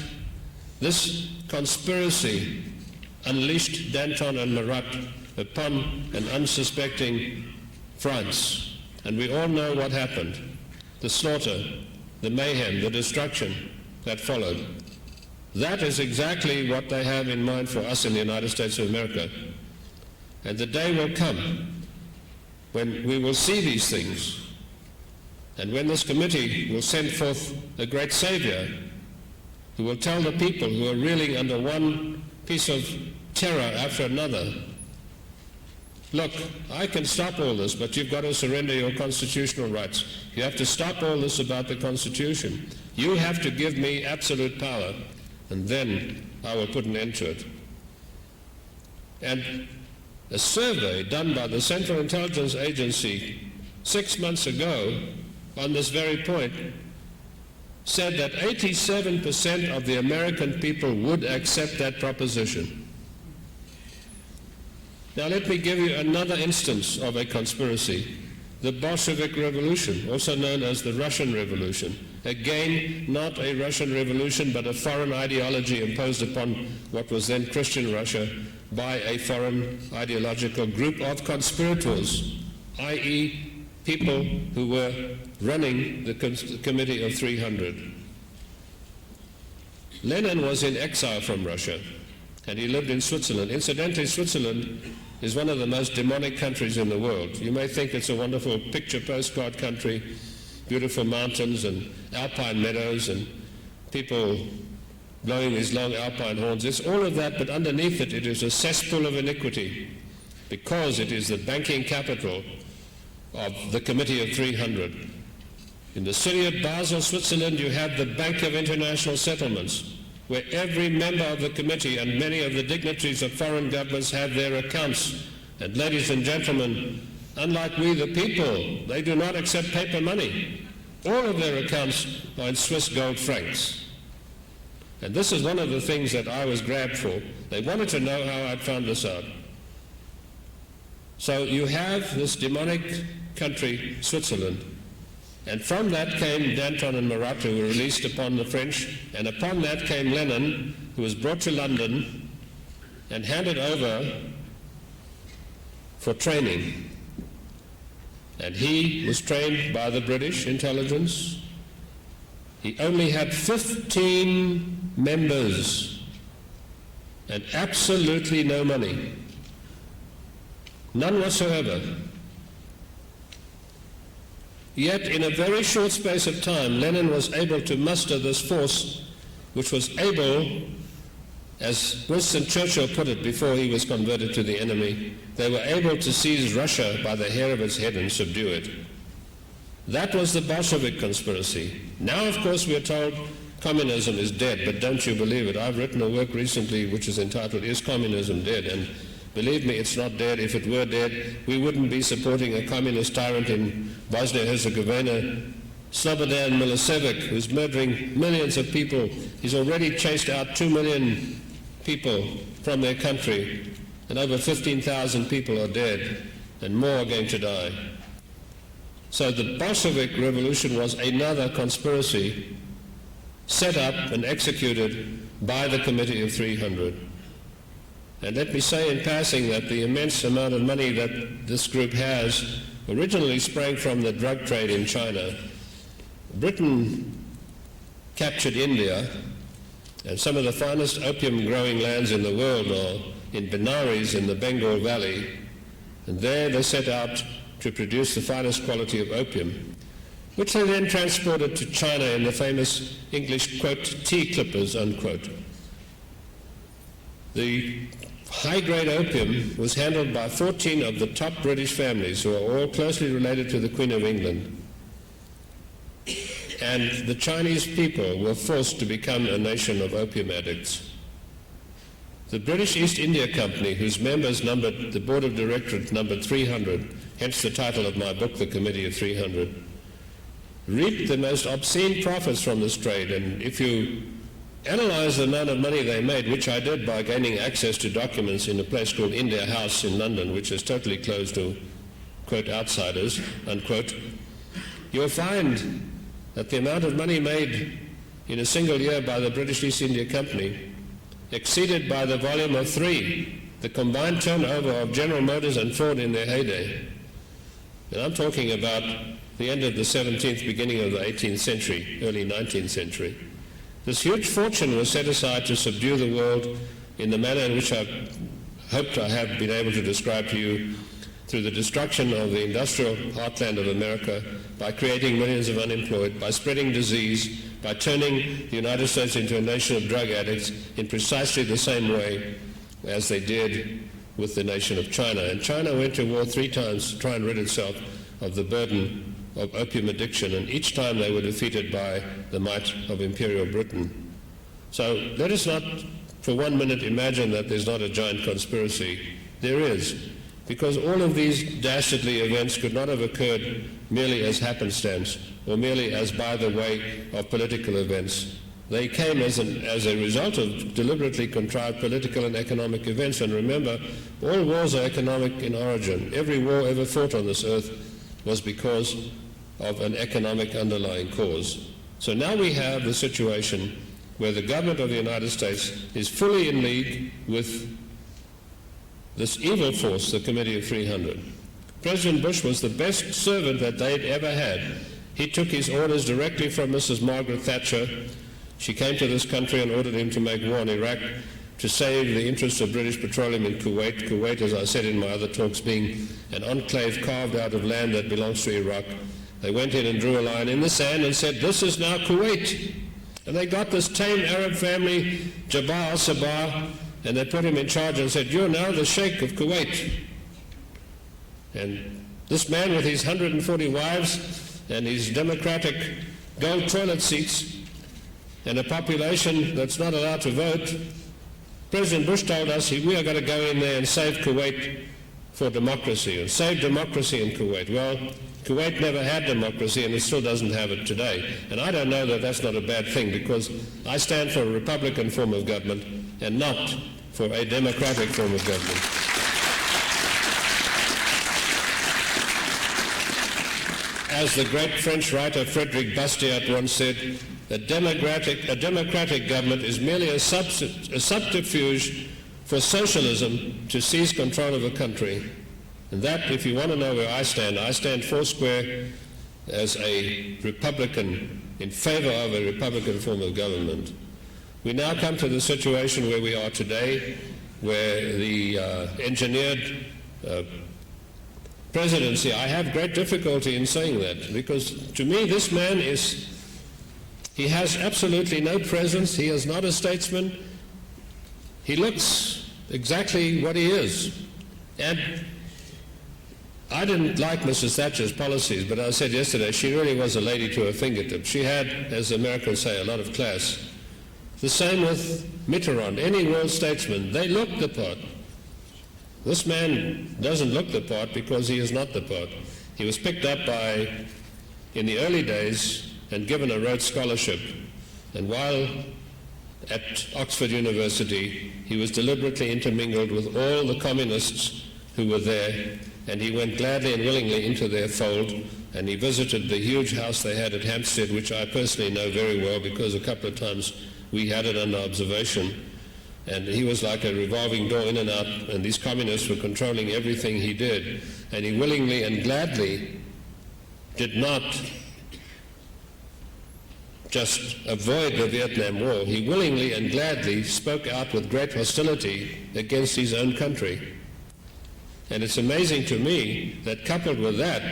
this conspiracy unleashed Danton and Marat upon an unsuspecting France. And we all know what happened. The slaughter, the mayhem, the destruction that followed. That is exactly what they have in mind for us in the United States of America. And the day will come when we will see these things, and when this committee will send forth a great savior who will tell the people who are reeling under one piece of terror after another, look, I can stop all this, but you've got to surrender your constitutional rights. You have to stop all this about the Constitution. You have to give me absolute power, and then I will put an end to it. And a survey done by the Central Intelligence Agency 6 months ago on this very point said that 87% of the American people would accept that proposition. Now let me give you another instance of a conspiracy. The Bolshevik Revolution, also known as the Russian Revolution. Again, not a Russian revolution, but a foreign ideology imposed upon what was then Christian Russia by a foreign ideological group of conspirators, i.e. people who were running the Committee of 300. Lenin was in exile from Russia, and he lived in Switzerland. Incidentally, Switzerland is one of the most demonic countries in the world. You may think it's a wonderful picture postcard country, beautiful mountains and alpine meadows and people blowing these long alpine horns. It's all of that, but underneath it, it is a cesspool of iniquity, because it is the banking capital of the Committee of 300. In the city of Basel, Switzerland, you have the Bank of International Settlements, where every member of the committee and many of the dignitaries of foreign governments have their accounts. And ladies and gentlemen, unlike we the people, they do not accept paper money. All of their accounts are in Swiss gold francs. And this is one of the things that I was grabbed for. They wanted to know how I'd found this out. So you have this demonic country, Switzerland, and from that came Danton and Marat, who were released upon the French, and upon that came Lenin, who was brought to London and handed over for training. And he was trained by the British intelligence. He only had 15 members and absolutely no money. None whatsoever. Yet in a very short space of time, Lenin was able to muster this force, which was able, as Winston Churchill put it before he was converted to the enemy, they were able to seize Russia by the hair of its head and subdue it. That was the Bolshevik conspiracy. Now, of course, we are told communism is dead, but don't you believe it? I've written a work recently which is entitled, Is Communism Dead? And believe me, it's not dead. If it were dead, we wouldn't be supporting a communist tyrant in Bosnia-Herzegovina, Slobodan Milosevic, who's murdering millions of people. He's already chased out 2 million people from their country, and over 15,000 people are dead, and more are going to die. So the Bolshevik Revolution was another conspiracy set up and executed by the Committee of 300. And let me say in passing that the immense amount of money that this group has originally sprang from the drug trade in China. Britain captured India, and some of the finest opium growing lands in the world are in Benares in the Bengal Valley, and there they set out to produce the finest quality of opium, which they then transported to China in the famous English, quote, tea clippers, unquote. The high-grade opium was handled by 14 of the top British families, who are all closely related to the Queen of England. And the Chinese people were forced to become a nation of opium addicts. The British East India Company, whose members numbered, the board of directors numbered 300, hence the title of my book, The Committee of 300, reaped the most obscene profits from this trade. And if you analyze the amount of money they made, which I did by gaining access to documents in a place called India House in London, which is totally closed to, quote, outsiders, unquote, you'll find that the amount of money made in a single year by the British East India Company exceeded by the volume of 3 the combined turnover of General Motors and Ford in their heyday. And I'm talking about the end of the 17th, beginning of the 18th century, early 19th century. This huge fortune was set aside to subdue the world in the manner in which I've hoped I have been able to describe to you, through the destruction of the industrial heartland of America, by creating millions of unemployed, by spreading disease, by turning the United States into a nation of drug addicts in precisely the same way as they did with the nation of China. And China went to war 3 times to try and rid itself of the burden of opium addiction, and each time they were defeated by the might of Imperial Britain. So let us not for 1 minute imagine that there's not a giant conspiracy. There is, because all of these dastardly events could not have occurred merely as happenstance or merely as by the way of political events. They came as a result of deliberately contrived political and economic events. And remember, all wars are economic in origin. Every war ever fought on this earth was because of an economic underlying cause. So now we have the situation where the government of the United States is fully in league with this evil force, the Committee of 300. President Bush was the best servant that they'd ever had. He took his orders directly from Mrs. Margaret Thatcher. She came to this country and ordered him to make war in Iraq to save the interests of British petroleum in Kuwait. Kuwait, as I said in my other talks, being an enclave carved out of land that belongs to Iraq. They went in and drew a line in the sand and said, "This is now Kuwait." And they got this tame Arab family, Jabbar al-Sabah, and they put him in charge and said, "You're now the Sheikh of Kuwait." And this man with his 140 wives and his democratic gold toilet seats and a population that's not allowed to vote, President Bush told us we are going to go in there and save Kuwait for democracy, and save democracy in Kuwait. Well, Kuwait never had democracy, and it still doesn't have it today. And I don't know that that's not a bad thing, because I stand for a Republican form of government and not for a democratic form of government. As the great French writer Frédéric Bastiat once said, a democratic government is merely a subterfuge for socialism to seize control of a country. And that, if you want to know where I stand foursquare as a Republican, in favor of a Republican form of government. We now come to the situation where we are today, where the engineered presidency, I have great difficulty in saying that, because to me this man he has absolutely no presence. He is not a statesman. He looks exactly what he is. And I didn't like Mrs. Thatcher's policies, but I said yesterday she really was a lady to her fingertips. She had, as the Americans say, a lot of class. The same with Mitterrand. Any world statesman, they look the part. This man doesn't look the part because he is not the part. He was picked up in the early days and given a Rhodes Scholarship. And while at Oxford University, he was deliberately intermingled with all the communists who were there, and he went gladly and willingly into their fold, and he visited the huge house they had at Hampstead, which I personally know very well because a couple of times we had it under observation. And he was like a revolving door in and out, and these communists were controlling everything he did. And he willingly and gladly did not just avoid the Vietnam War. He willingly and gladly spoke out with great hostility against his own country. And it's amazing to me that coupled with that,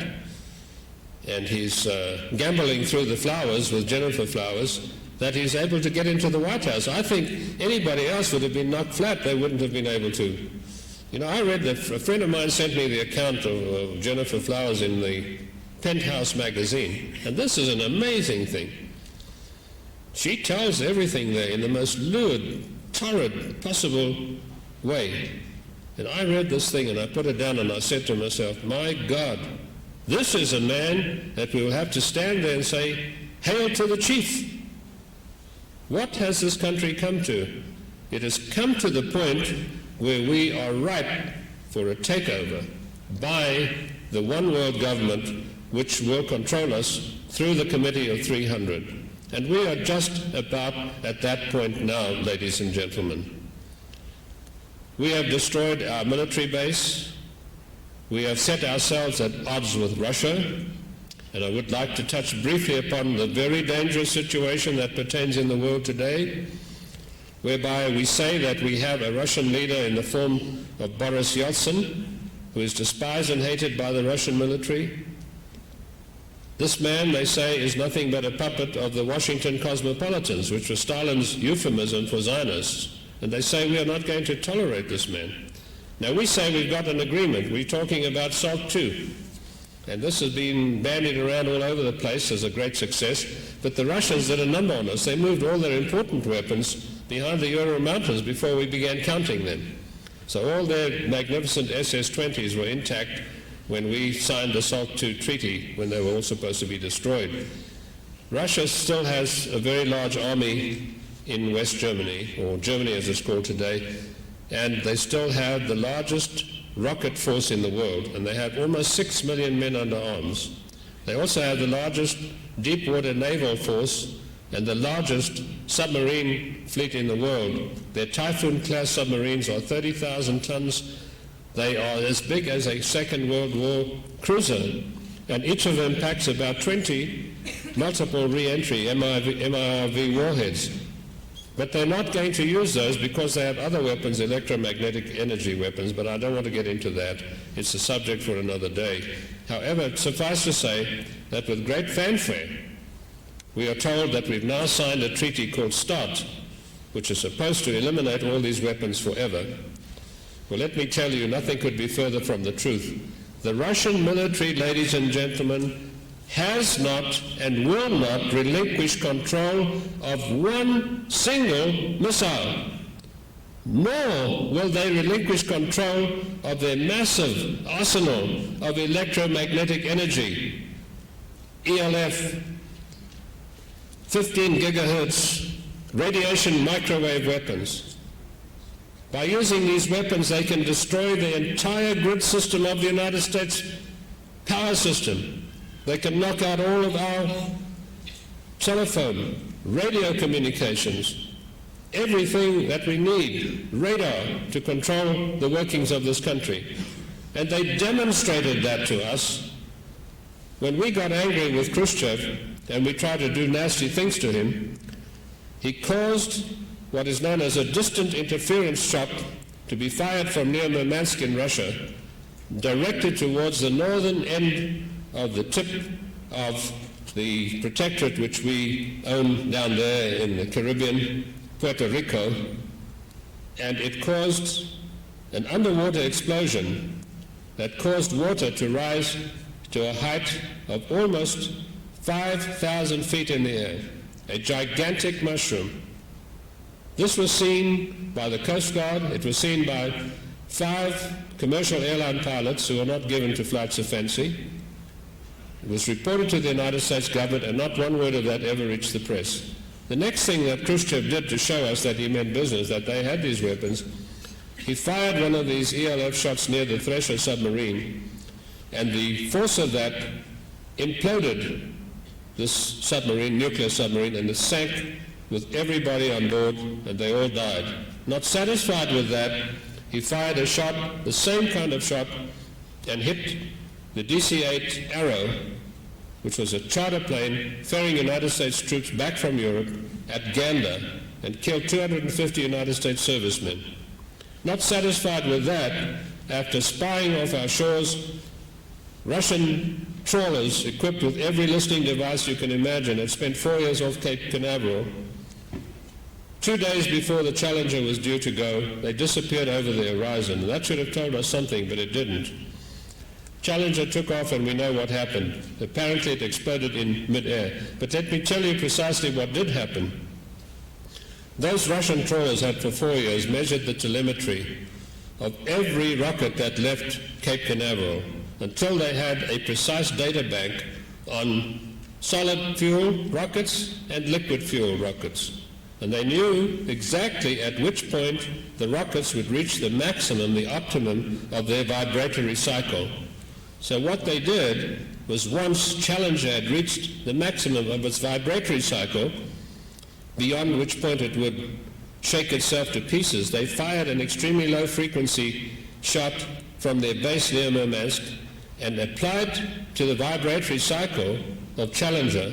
and he's gambling through the flowers with Jennifer Flowers, that he's able to get into the White House. I think anybody else would have been knocked flat. They wouldn't have been able to. You know, I read that a friend of mine sent me the account of Jennifer Flowers in the Penthouse magazine, and this is an amazing thing. She tells everything there in the most lewd, torrid possible way. And I read this thing and I put it down and I said to myself, my God, this is a man that we will have to stand there and say, hail to the chief. What has this country come to? It has come to the point where we are ripe for a takeover by the one world government which will control us through the Committee of 300. And we are just about at that point now, ladies and gentlemen. We have destroyed our military base. We have set ourselves at odds with Russia. And I would like to touch briefly upon the very dangerous situation that pertains in the world today, whereby we say that we have a Russian leader in the form of Boris Yeltsin, who is despised and hated by the Russian military. This man, they say, is nothing but a puppet of the Washington cosmopolitans, which was Stalin's euphemism for Zionists. And they say we are not going to tolerate this man. Now we say we've got an agreement. We're talking about SALT II. And this has been bandied around all over the place as a great success. But the Russians did a number on us. They moved all their important weapons behind the Ural Mountains before we began counting them. So all their magnificent SS-20s were intact when we signed the SALT II treaty, when they were all supposed to be destroyed. Russia still has a very large army in West Germany, or Germany as it's called today, and they still have the largest rocket force in the world, and they have almost 6 million men under arms. They also have the largest deep-water naval force and the largest submarine fleet in the world. Their Typhoon-class submarines are 30,000 tons. They are as big as a Second World War cruiser, and each of them packs about 20 multiple re-entry MIRV warheads. But they're not going to use those because they have other weapons, electromagnetic energy weapons, but I don't want to get into that. It's a subject for another day. However, suffice to say that with great fanfare, We are told that we've now signed a treaty called START, which is supposed to eliminate all these weapons forever. Well, let me tell you, nothing could be further from the truth. The Russian military, ladies and gentlemen, has not and will not relinquish control of one single missile, nor will they relinquish control of their massive arsenal of electromagnetic energy, ELF, 15 gigahertz radiation microwave weapons. By using these weapons, they can destroy the entire grid system of the United States power system. They can knock out all of our telephone, radio communications, everything that we need, radar, to control the workings of this country. And they demonstrated that to us when we got angry with Khrushchev and we tried to do nasty things to him. He caused what is known as a distant interference shot to be fired from near Murmansk in Russia, directed towards the northern end of the tip of the protectorate which we own down there in the Caribbean, Puerto Rico, and it caused an underwater explosion that caused water to rise to a height of almost 5,000 feet in the air, a gigantic mushroom. This was seen by the Coast Guard. It was seen by 5 commercial airline pilots who are not given to flights of fancy. It was reported to the United States government, and not one word of that ever reached the press. The next thing that Khrushchev did to show us that he meant business, that they had these weapons, he fired one of these ELF shots near the Thresher submarine, and the force of that imploded this submarine, nuclear submarine, and it sank with everybody on board, and they all died. Not satisfied with that, he fired a shot, the same kind of shot, and hit the DC-8 Arrow, which was a charter plane ferrying United States troops back from Europe at Gander, and killed 250 United States servicemen. Not satisfied with that, after spying off our shores, Russian trawlers equipped with every listening device you can imagine had spent 4 years off Cape Canaveral. 2 days before the Challenger was due to go, they disappeared over the horizon. That should have told us something, but it didn't. Challenger took off, and we know what happened. Apparently it exploded in midair. But let me tell you precisely what did happen. Those Russian trawlers had for 4 years measured the telemetry of every rocket that left Cape Canaveral until they had a precise data bank on solid fuel rockets and liquid fuel rockets. And they knew exactly at which point the rockets would reach the maximum, the optimum of their vibratory cycle. So what they did was, once Challenger had reached the maximum of its vibratory cycle, beyond which point it would shake itself to pieces, they fired an extremely low frequency shot from their base near Murmansk and applied to the vibratory cycle of Challenger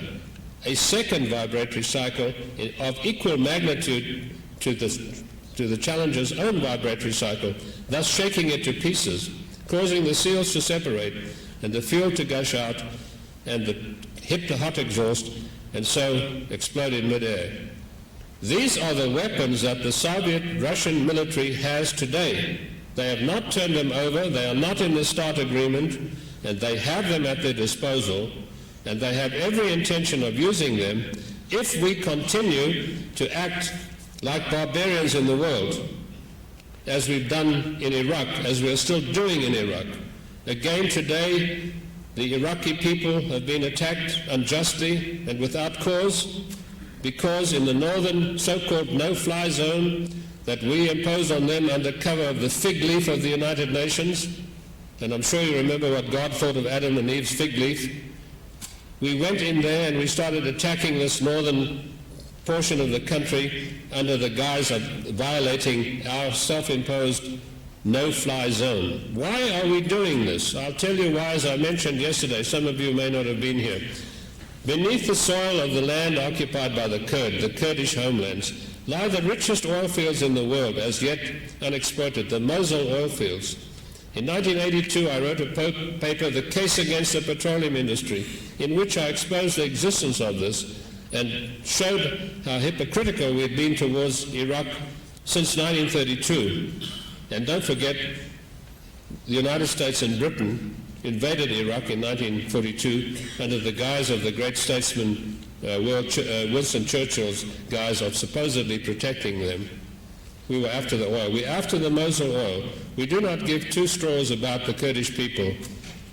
a second vibratory cycle of equal magnitude to the Challenger's own vibratory cycle, thus shaking it to pieces, causing the seals to separate and the fuel to gush out and hit the hot exhaust, and so explode in midair. These are the weapons that the Soviet Russian military has today. They have not turned them over, they are not in the START agreement, and they have them at their disposal, and they have every intention of using them if we continue to act like barbarians in the world, as we've done in Iraq, as we are still doing in Iraq. Again today, the Iraqi people have been attacked unjustly and without cause, because in the northern so-called no-fly zone that we imposed on them under cover of the fig leaf of the United Nations, and I'm sure you remember what God thought of Adam and Eve's fig leaf, we went in there and we started attacking this northern portion of the country under the guise of violating our self-imposed no-fly zone. Why are we doing this? I'll tell you why, as I mentioned yesterday. Some of you may not have been here. Beneath the soil of the land occupied by the Kurdish homelands, lie the richest oil fields in the world, as yet unexploited, the Mosul oil fields. In 1982, I wrote a paper, The Case Against the Petroleum Industry, in which I exposed the existence of this and showed how hypocritical we've been towards Iraq since 1932. And don't forget, the United States and Britain invaded Iraq in 1942 under the guise of the great statesman Winston Churchill's guise of supposedly protecting them. We were after the oil. We're after the Mosul oil. We do not give two straws about the Kurdish people.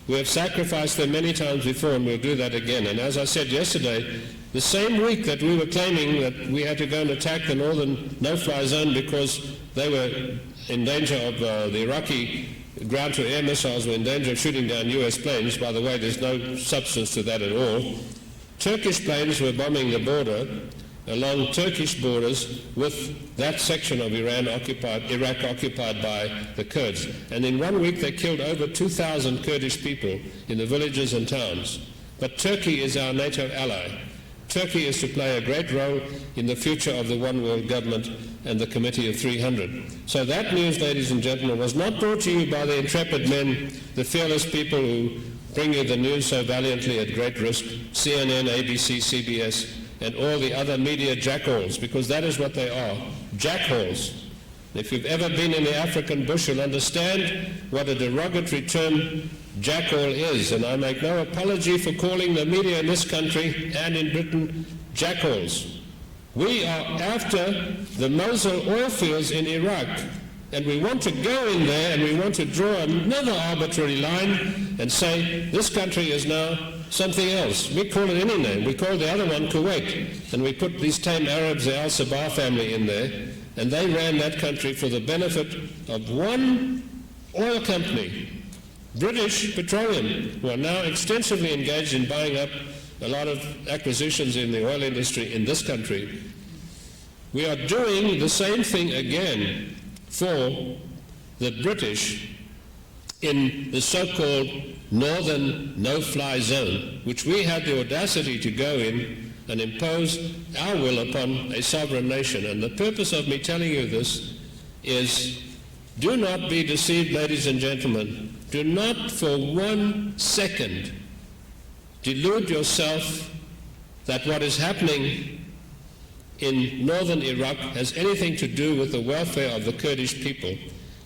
We have sacrificed them many times before, and we'll do that again. And as I said yesterday, the same week that we were claiming that we had to go and attack the northern no-fly zone because they were in danger of the Iraqi ground-to-air missiles were in danger of shooting down U.S. planes. By the way, there's no substance to that at all. Turkish planes were bombing the border along Turkish borders with that section of Iraq occupied by the Kurds. And in 1 week they killed over 2,000 Kurdish people in the villages and towns. But Turkey is our NATO ally. Turkey is to play a great role in the future of the One World Government and the Committee of 300. So that news, ladies and gentlemen, was not brought to you by the intrepid men, the fearless people who bring you the news so valiantly at great risk, CNN, ABC, CBS, and all the other media jackals, because that is what they are, jackals. If you've ever been in the African bush, you'll understand what a derogatory term jackal is, and I make no apology for calling the media in this country and in Britain jackals. We are after the Mosul oil fields in Iraq, and we want to go in there and we want to draw another arbitrary line and say this country is now something else. We call it any name. We call the other one Kuwait, and we put these tame Arabs, the Al-Sabah family, in there, and they ran that country for the benefit of one oil company, British Petroleum, who are now extensively engaged in buying up a lot of acquisitions in the oil industry in this country. We are doing the same thing again for the British in the so-called northern no-fly zone, which we had the audacity to go in and impose our will upon a sovereign nation. And the purpose of me telling you this is, do not be deceived, ladies and gentlemen. Do not for 1 second delude yourself that what is happening in northern Iraq has anything to do with the welfare of the Kurdish people.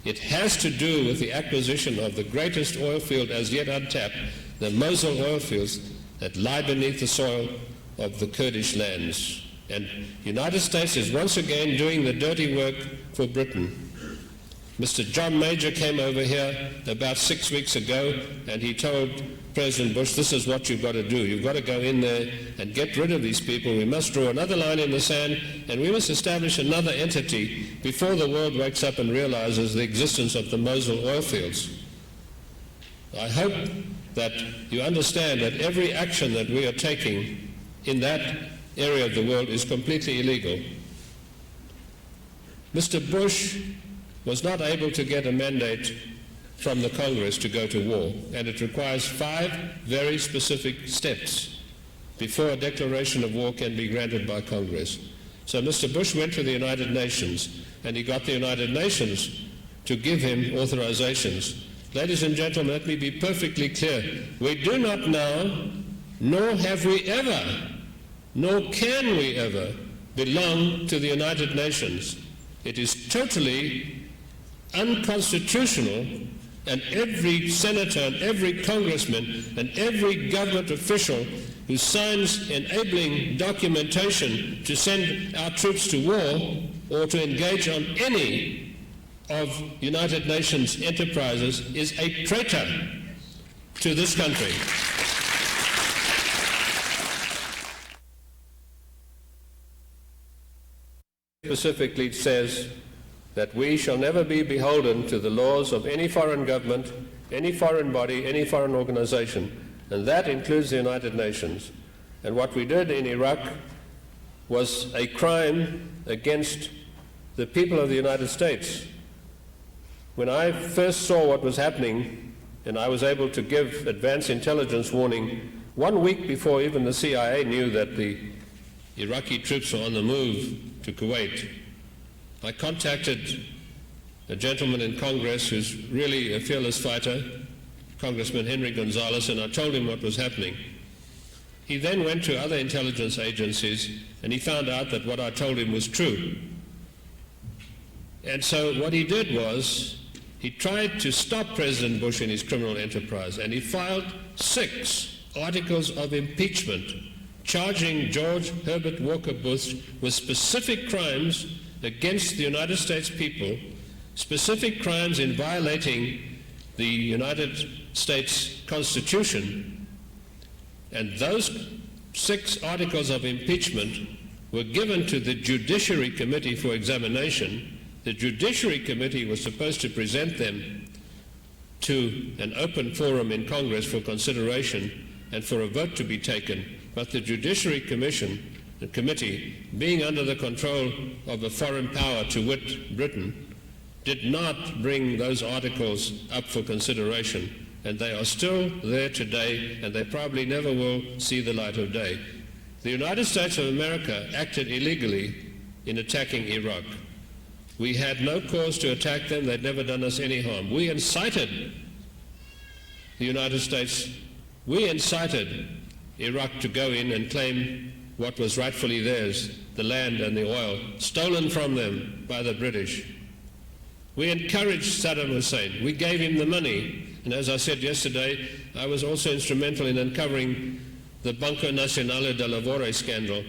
It has to do with the acquisition of the greatest oil field as yet untapped, the Mosul oil fields that lie beneath the soil of the Kurdish lands. And the United States is once again doing the dirty work for Britain. Mr. John Major came over here about 6 weeks ago, and he told President Bush, this is what you've got to do. You've got to go in there and get rid of these people. We must draw another line in the sand, and we must establish another entity before the world wakes up and realizes the existence of the Mosul oil fields. I hope that you understand that every action that we are taking in that area of the world is completely illegal. Mr. Bush was not able to get a mandate from the Congress to go to war, and it requires 5 very specific steps before a declaration of war can be granted by Congress. So Mr. Bush went to the United Nations, and he got the United Nations to give him authorizations. Ladies and gentlemen, let me be perfectly clear. We do not now, nor have we ever, nor can we ever, belong to the United Nations. It is totally unconstitutional, and every senator and every congressman and every government official who signs enabling documentation to send our troops to war or to engage on any of United Nations enterprises is a traitor to this country. Specifically says that we shall never be beholden to the laws of any foreign government, any foreign body, any foreign organization, and that includes the United Nations. And what we did in Iraq was a crime against the people of the United States. When I first saw what was happening, and I was able to give advance intelligence warning 1 week before even the CIA knew that the Iraqi troops were on the move to Kuwait, I contacted a gentleman in Congress who's really a fearless fighter, Congressman Henry Gonzalez, and I told him what was happening. he then went to other intelligence agencies and he found out that what I told him was true. And so what he did was he tried to stop President Bush in his criminal enterprise, and he filed 6 articles of impeachment charging George Herbert Walker Bush with specific crimes against the United States people, specific crimes in violating the United States Constitution. And those 6 articles of impeachment were given to the Judiciary Committee for examination. The Judiciary Committee was supposed to present them to an open forum in Congress for consideration and for a vote to be taken. But the Judiciary Committee, being under the control of a foreign power, to wit Britain, did not bring those articles up for consideration. And they are still there today, and they probably never will see the light of day. The United States of America acted illegally in attacking Iraq. We had no cause to attack them. They'd never done us any harm. We incited the United States, we incited Iraq to go in and claim what was rightfully theirs, the land and the oil, stolen from them by the British. We encouraged Saddam Hussein. We gave him the money. And as I said yesterday, I was also instrumental in uncovering the Banco Nacional de Lavoro scandal,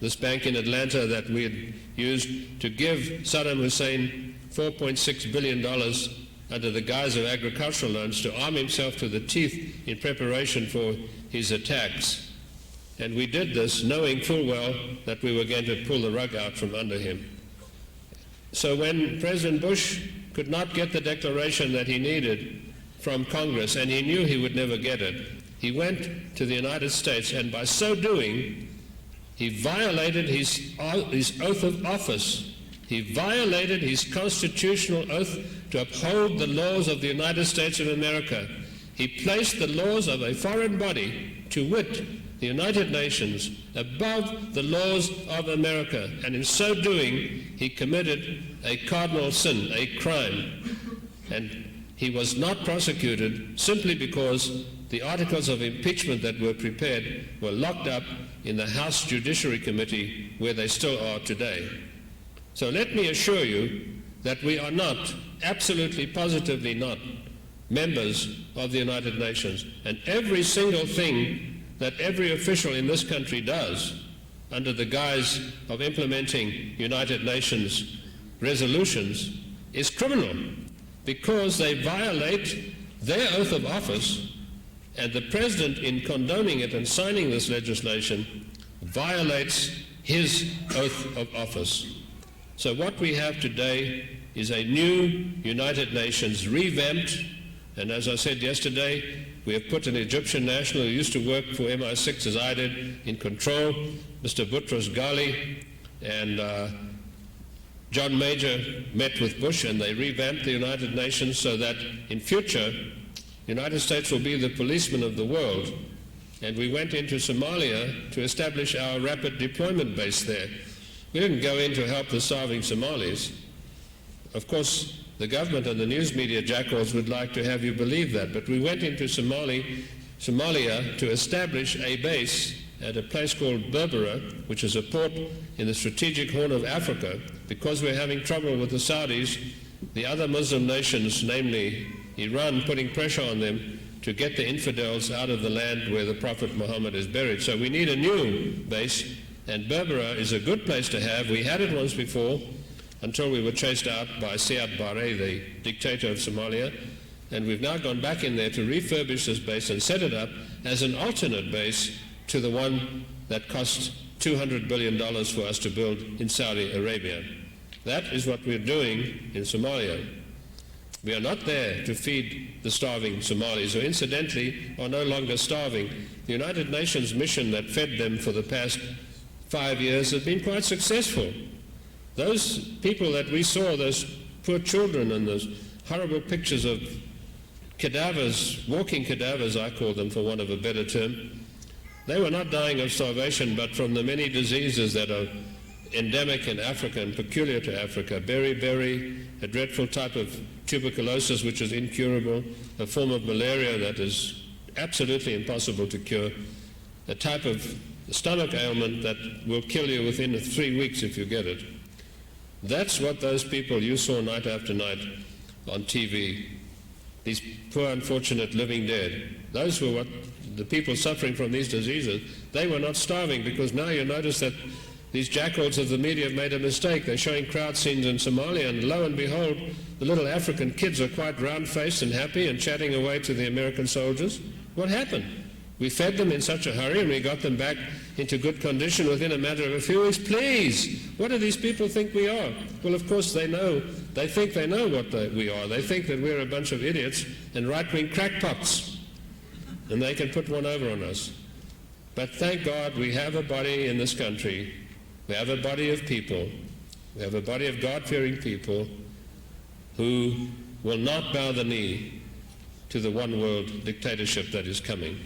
this bank in Atlanta that we had used to give Saddam Hussein $4.6 billion under the guise of agricultural loans to arm himself to the teeth in preparation for his attacks. And we did this knowing full well that we were going to pull the rug out from under him. So when President Bush could not get the declaration that he needed from Congress, and he knew he would never get it, he went to the United States, and by so doing, he violated his oath of office. He violated his constitutional oath to uphold the laws of the United States of America. He placed the laws of a foreign body, to wit, the United Nations, above the laws of America. And in so doing, he committed a cardinal sin, a crime. And he was not prosecuted simply because the articles of impeachment that were prepared were locked up in the House Judiciary Committee, where they still are today. So let me assure you that we are not, absolutely positively not, members of the United Nations. And every single thing that every official in this country does under the guise of implementing United Nations resolutions is criminal, because they violate their oath of office, and the President, in condoning it and signing this legislation, violates his oath of office. So what we have today is a new United Nations revamped, and as I said yesterday, we have put an Egyptian national who used to work for MI6 as I did in control, Mr. Boutros Ghali, and John Major met with Bush, and they revamped the United Nations so that in future, the United States will be the policeman of the world. And we went into Somalia to establish our rapid deployment base there. We didn't go in to help the starving Somalis. Of course, the government and the news media jackals would like to have you believe that, but we went into Somalia to establish a base at a place called Berbera, which is a port in the strategic Horn of Africa, because we're having trouble with the Saudis, the other Muslim nations, namely Iran, putting pressure on them to get the infidels out of the land where the Prophet Muhammad is buried. So we need a new base, and Berbera is a good place to have. We had it once before until we were chased out by Siad Barre, the dictator of Somalia, and we've now gone back in there to refurbish this base and set it up as an alternate base to the one that cost $200 billion for us to build in Saudi Arabia. That is what we're doing in Somalia. We are not there to feed the starving Somalis, who incidentally are no longer starving. The United Nations mission that fed them for the past 5 years has been quite successful. Those people that we saw, those poor children, and those horrible pictures of cadavers, walking cadavers I call them for want of a better term, they were not dying of starvation, but from the many diseases that are endemic in Africa and peculiar to Africa. Beriberi, a dreadful type of tuberculosis which is incurable, a form of malaria that is absolutely impossible to cure, a type of stomach ailment that will kill you within 3 weeks if you get it. That's what those people you saw night after night on TV, these poor unfortunate living dead, those were what the people suffering from these diseases. They were not starving, because now you notice that these jackals of the media have made a mistake. They're showing crowd scenes in Somalia, and lo and behold, the little African kids are quite round-faced and happy and chatting away to the American soldiers. What happened? We fed them in such a hurry, and we got them back into good condition within a matter of a few weeks. Please, what do these people think we are? Well, of course they know. They think they know what we are. They think that we're a bunch of idiots and right-wing crackpots, and they can put one over on us. But thank God we have a body in this country. We have a body of people. We have a body of God-fearing people who will not bow the knee to the one-world dictatorship that is coming.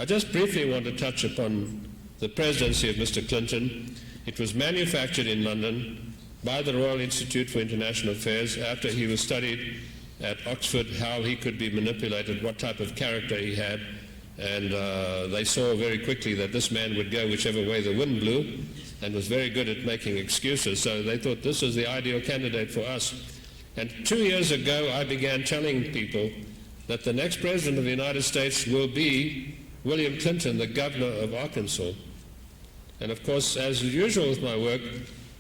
I just briefly want to touch upon the presidency of Mr. Clinton. It was manufactured in London by the Royal Institute for International Affairs after he was studied at Oxford how he could be manipulated, what type of character he had, and they saw very quickly that this man would go whichever way the wind blew and was very good at making excuses, so they thought this is the ideal candidate for us. And 2 years ago I began telling people that the next president of the United States will be William Clinton, the governor of Arkansas. And of course, as usual with my work,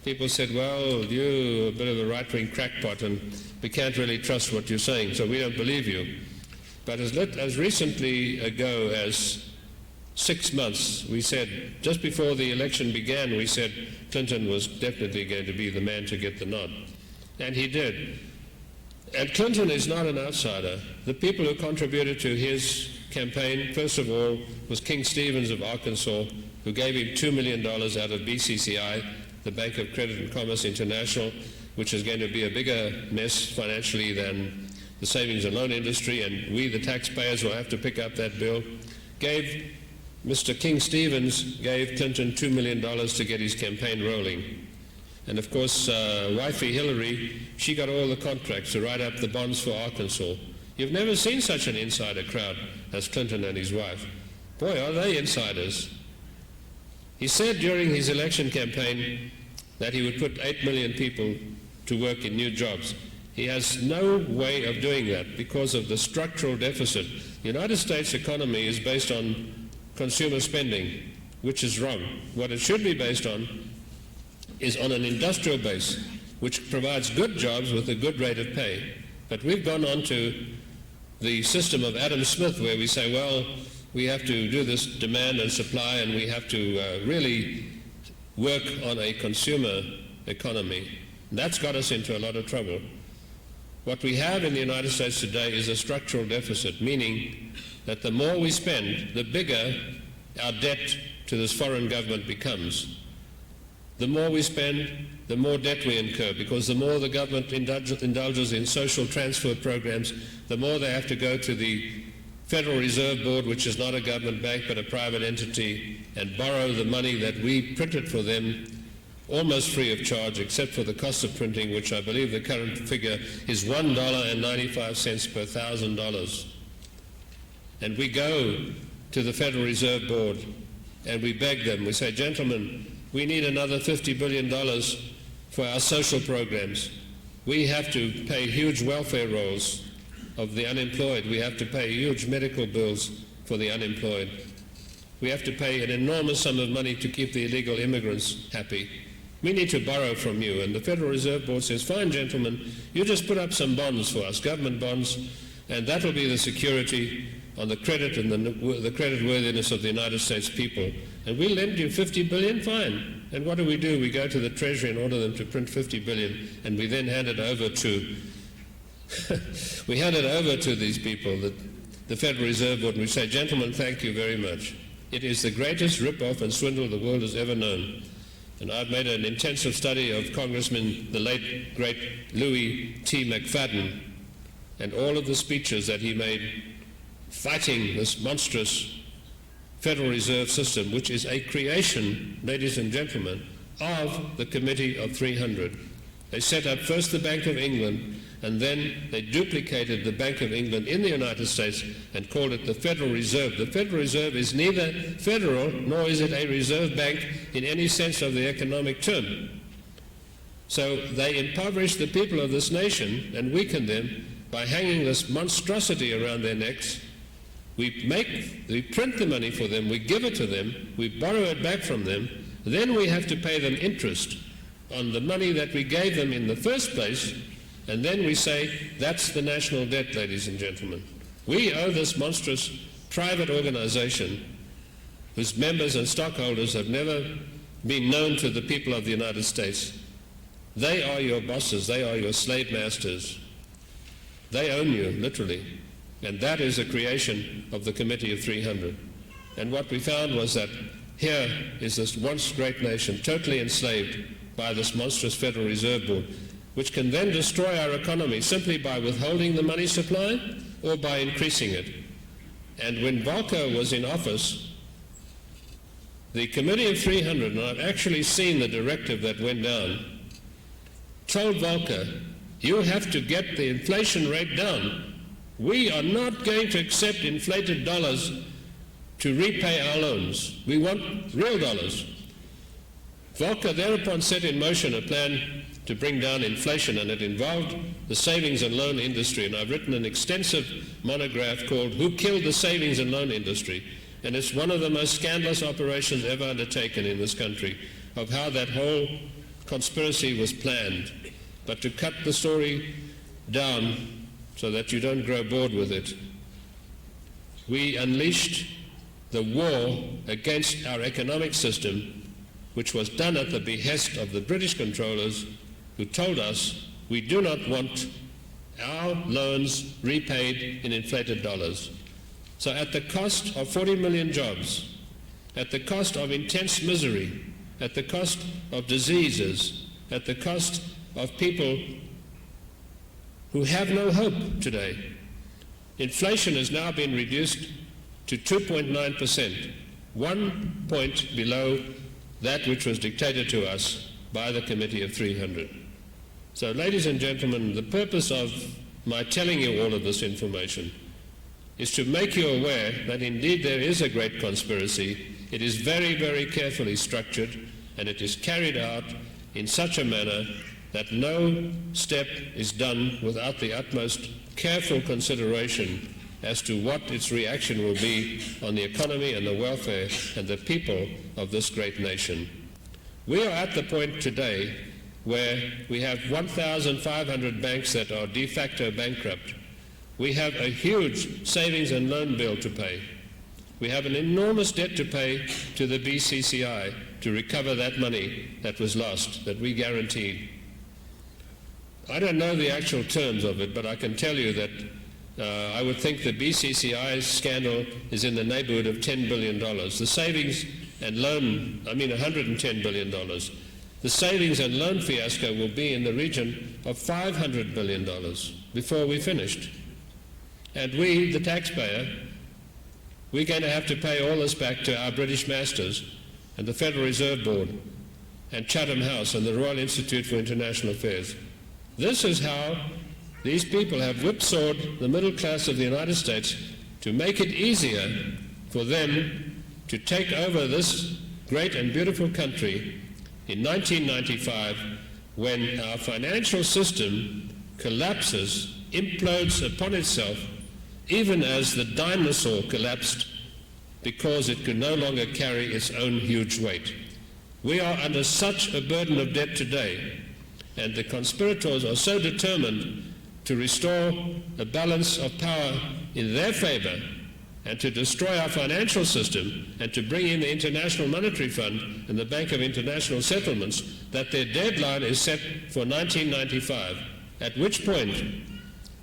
people said, well, you're a bit of a right-wing crackpot and we can't really trust what you're saying, so we don't believe you. But as recently ago as 6 months, we said, just before the election began, we said Clinton was definitely going to be the man to get the nod. And he did. And Clinton is not an outsider. The people who contributed to his campaign, first of all, was King Stevens of Arkansas, who gave him $2 million out of BCCI, the Bank of Credit and Commerce International, which is going to be a bigger mess financially than the savings and loan industry, and we, the taxpayers, will have to pick up that bill. Mr. King Stevens gave Clinton $2 million to get his campaign rolling. And of course, wifey Hillary, she got all the contracts to write up the bonds for Arkansas. You've never seen such an insider crowd as Clinton and his wife. Boy, are they insiders. He said during his election campaign that he would put 8 million people to work in new jobs. He has no way of doing that because of the structural deficit. The United States economy is based on consumer spending, which is wrong. What it should be based on is on an industrial base, which provides good jobs with a good rate of pay. But we've gone on to the system of Adam Smith, where we say, well, we have to do this demand and supply, and we have to really work on a consumer economy. That's got us into a lot of trouble. What we have in the United States today is a structural deficit, meaning that the more we spend, the bigger our debt to this foreign government becomes. The more we spend, the more debt we incur, because the more the government indulges in social transfer programs, the more they have to go to the Federal Reserve Board, which is not a government bank but a private entity, and borrow the money that we printed for them almost free of charge, except for the cost of printing, which I believe the current figure is $1.95 per $1,000. And we go to the Federal Reserve Board and we beg them, we say, gentlemen, we need another $50 billion for our social programs. We have to pay huge welfare rolls of the unemployed. We have to pay huge medical bills for the unemployed. We have to pay an enormous sum of money to keep the illegal immigrants happy. We need to borrow from you. And the Federal Reserve Board says, fine, gentlemen, you just put up some bonds for us, government bonds, and that will be the security on the credit and the credit worthiness of the United States people. And we'll lend you $50 billion, fine. And what do? We go to the Treasury and order them to print $50 billion, and we then hand it over to we hand it over to these people, the Federal Reserve Board, and we say, gentlemen, thank you very much. It is the greatest rip-off and swindle the world has ever known. And I've made an intensive study of Congressman, the late, great Louis T. McFadden, and all of the speeches that he made fighting this monstrous Federal Reserve System, which is a creation, ladies and gentlemen, of the Committee of 300. They set up first the Bank of England, and then they duplicated the Bank of England in the United States and called it the Federal Reserve. The Federal Reserve is neither federal nor is it a reserve bank in any sense of the economic term. So they impoverish the people of this nation and weaken them by hanging this monstrosity around their necks. We print the money for them, we give it to them, we borrow it back from them, then we have to pay them interest on the money that we gave them in the first place, and then we say, that's the national debt, ladies and gentlemen. We owe this monstrous private organization whose members and stockholders have never been known to the people of the United States. They are your bosses, they are your slave masters. They own you, literally. And that is a creation of the Committee of 300. And what we found was that here is this once great nation totally enslaved by this monstrous Federal Reserve Board, which can then destroy our economy simply by withholding the money supply or by increasing it. And when Volcker was in office, the Committee of 300, and I've actually seen the directive that went down, told Volcker, you have to get the inflation rate down. We are not going to accept inflated dollars to repay our loans. We want real dollars. Volcker thereupon set in motion a plan to bring down inflation, and it involved the savings and loan industry. And I've written an extensive monograph called Who Killed the Savings and Loan Industry? And it's one of the most scandalous operations ever undertaken in this country of how that whole conspiracy was planned. But to cut the story down so that you don't grow bored with it, we unleashed the war against our economic system, which was done at the behest of the British controllers, who told us we do not want our loans repaid in inflated dollars. So at the cost of 40 million jobs, at the cost of intense misery, at the cost of diseases, at the cost of people who have no hope today, inflation has now been reduced to 2.9%, 1 point below that which was dictated to us by the Committee of 300. So, ladies and gentlemen, the purpose of my telling you all of this information is to make you aware that indeed there is a great conspiracy. It is very, very carefully structured, and it is carried out in such a manner that no step is done without the utmost careful consideration as to what its reaction will be on the economy and the welfare and the people of this great nation. We are at the point today where we have 1,500 banks that are de facto bankrupt. We have a huge savings and loan bill to pay. We have an enormous debt to pay to the BCCI to recover that money that was lost, that we guaranteed. I don't know the actual terms of it, but I can tell you that I would think the BCCI's scandal is in the neighborhood of $10 billion. The savings and loan, $110 billion. The savings and loan fiasco will be in the region of $500 billion before we're finished. And we, the taxpayer, we're going to have to pay all this back to our British masters and the Federal Reserve Board and Chatham House and the Royal Institute for International Affairs. This is how these people have whipsawed the middle class of the United States to make it easier for them to take over this great and beautiful country in 1995, when our financial system collapses, implodes upon itself, even as the dinosaur collapsed because it could no longer carry its own huge weight. We are under such a burden of debt today, and the conspirators are so determined to restore a balance of power in their favor and to destroy our financial system and to bring in the International Monetary Fund and the Bank of International Settlements, that their deadline is set for 1995, at which point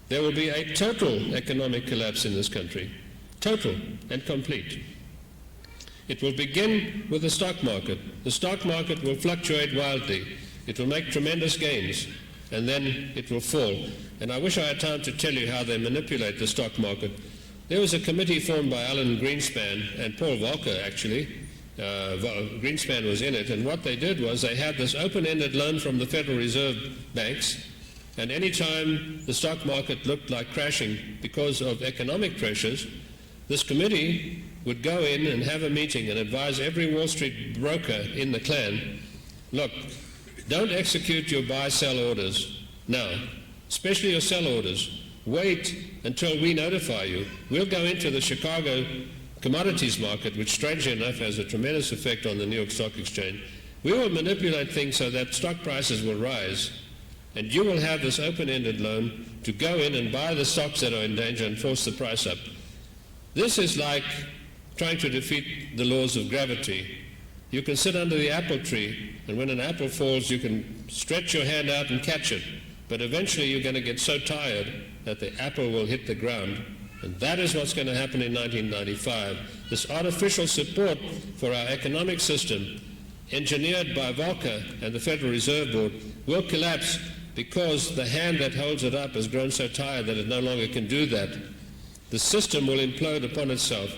there will be a total economic collapse in this country, total and complete. It will begin with the stock market. The stock market will fluctuate wildly. It will make tremendous gains, and then it will fall. And I wish I had time to tell you how they manipulate the stock market. There was a committee formed by Alan Greenspan and Paul Volcker, actually. Greenspan was in it, and what they did was they had this open-ended loan from the Federal Reserve banks, And any time the stock market looked like crashing because of economic pressures, this committee would go in and have a meeting and advise every Wall Street broker in the clan, look, don't execute your buy-sell orders now, especially your sell orders. Wait until we notify you. We'll go into the Chicago commodities market, which strangely enough has a tremendous effect on the New York Stock Exchange. We will manipulate things so that stock prices will rise, and you will have this open-ended loan to go in and buy the stocks that are in danger and force the price up. This is like trying to defeat the laws of gravity. You can sit under the apple tree, and when an apple falls, you can stretch your hand out and catch it. But eventually you're going to get so tired that the apple will hit the ground. And that is what's going to happen in 1995. This artificial support for our economic system, engineered by Volcker and the Federal Reserve Board, will collapse because the hand that holds it up has grown so tired that it no longer can do that. The system will implode upon itself.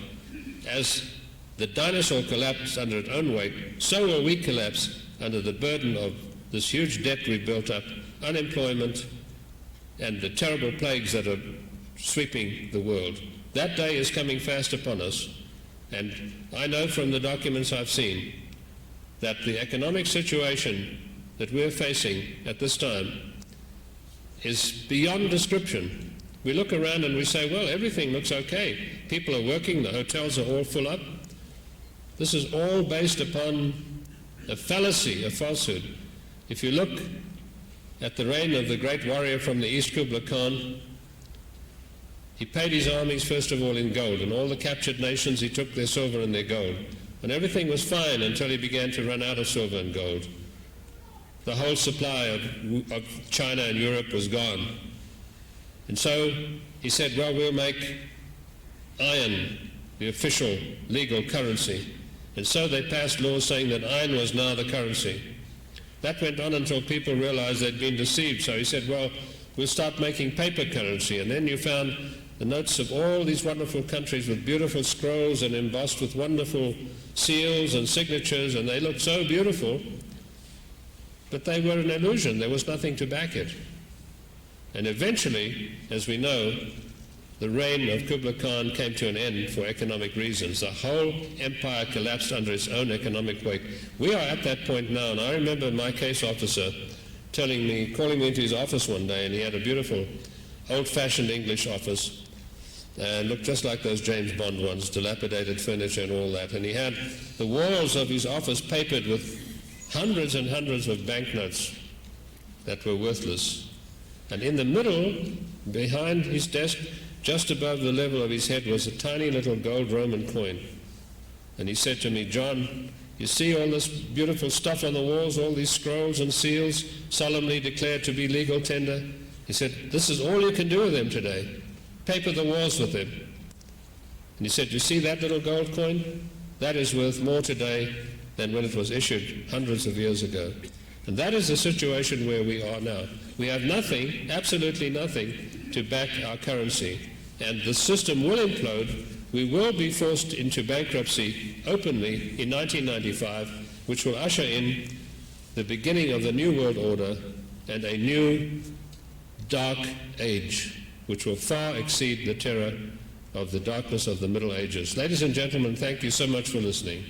As the dinosaur collapsed under its own weight, so will we collapse under the burden of this huge debt we've built up, unemployment, and the terrible plagues that are sweeping the world. That day is coming fast upon us, and I know from the documents I've seen that the economic situation that we're facing at this time is beyond description. We look around and we say, well, everything looks okay. People are working, the hotels are all full up. This is all based upon a fallacy, a falsehood. If you look at the reign of the great warrior from the East, Kublai Khan, he paid his armies first of all in gold, and all the captured nations he took their silver and their gold. And everything was fine until he began to run out of silver and gold. The whole supply of China and Europe was gone. And so he said, well, we'll make iron the official legal currency. And so they passed laws saying that iron was now the currency. That went on until people realized they'd been deceived. So he said, well, we'll start making paper currency. And then you found the notes of all these wonderful countries with beautiful scrolls and embossed with wonderful seals and signatures, and they looked so beautiful, but they were an illusion. There was nothing to back it. And eventually, as we know, the reign of Kublai Khan came to an end for economic reasons. The whole empire collapsed under its own economic weight. We are at that point now, and I remember my case officer calling me into his office one day, and he had a beautiful old-fashioned English office, and looked just like those James Bond ones, dilapidated furniture and all that. And he had the walls of his office papered with hundreds and hundreds of banknotes that were worthless. And in the middle, behind his desk, just above the level of his head, was a tiny little gold Roman coin. And he said to me, John, you see all this beautiful stuff on the walls, all these scrolls and seals solemnly declared to be legal tender? He said, this is all you can do with them today. Paper the walls with them. And he said, you see that little gold coin? That is worth more today than when it was issued hundreds of years ago. And that is the situation where we are now. We have nothing, absolutely nothing, to back our currency. And the system will implode. We will be forced into bankruptcy openly in 1995, which will usher in the beginning of the New World Order and a new dark age, which will far exceed the terror of the darkness of the Middle Ages. Ladies and gentlemen, thank you so much for listening.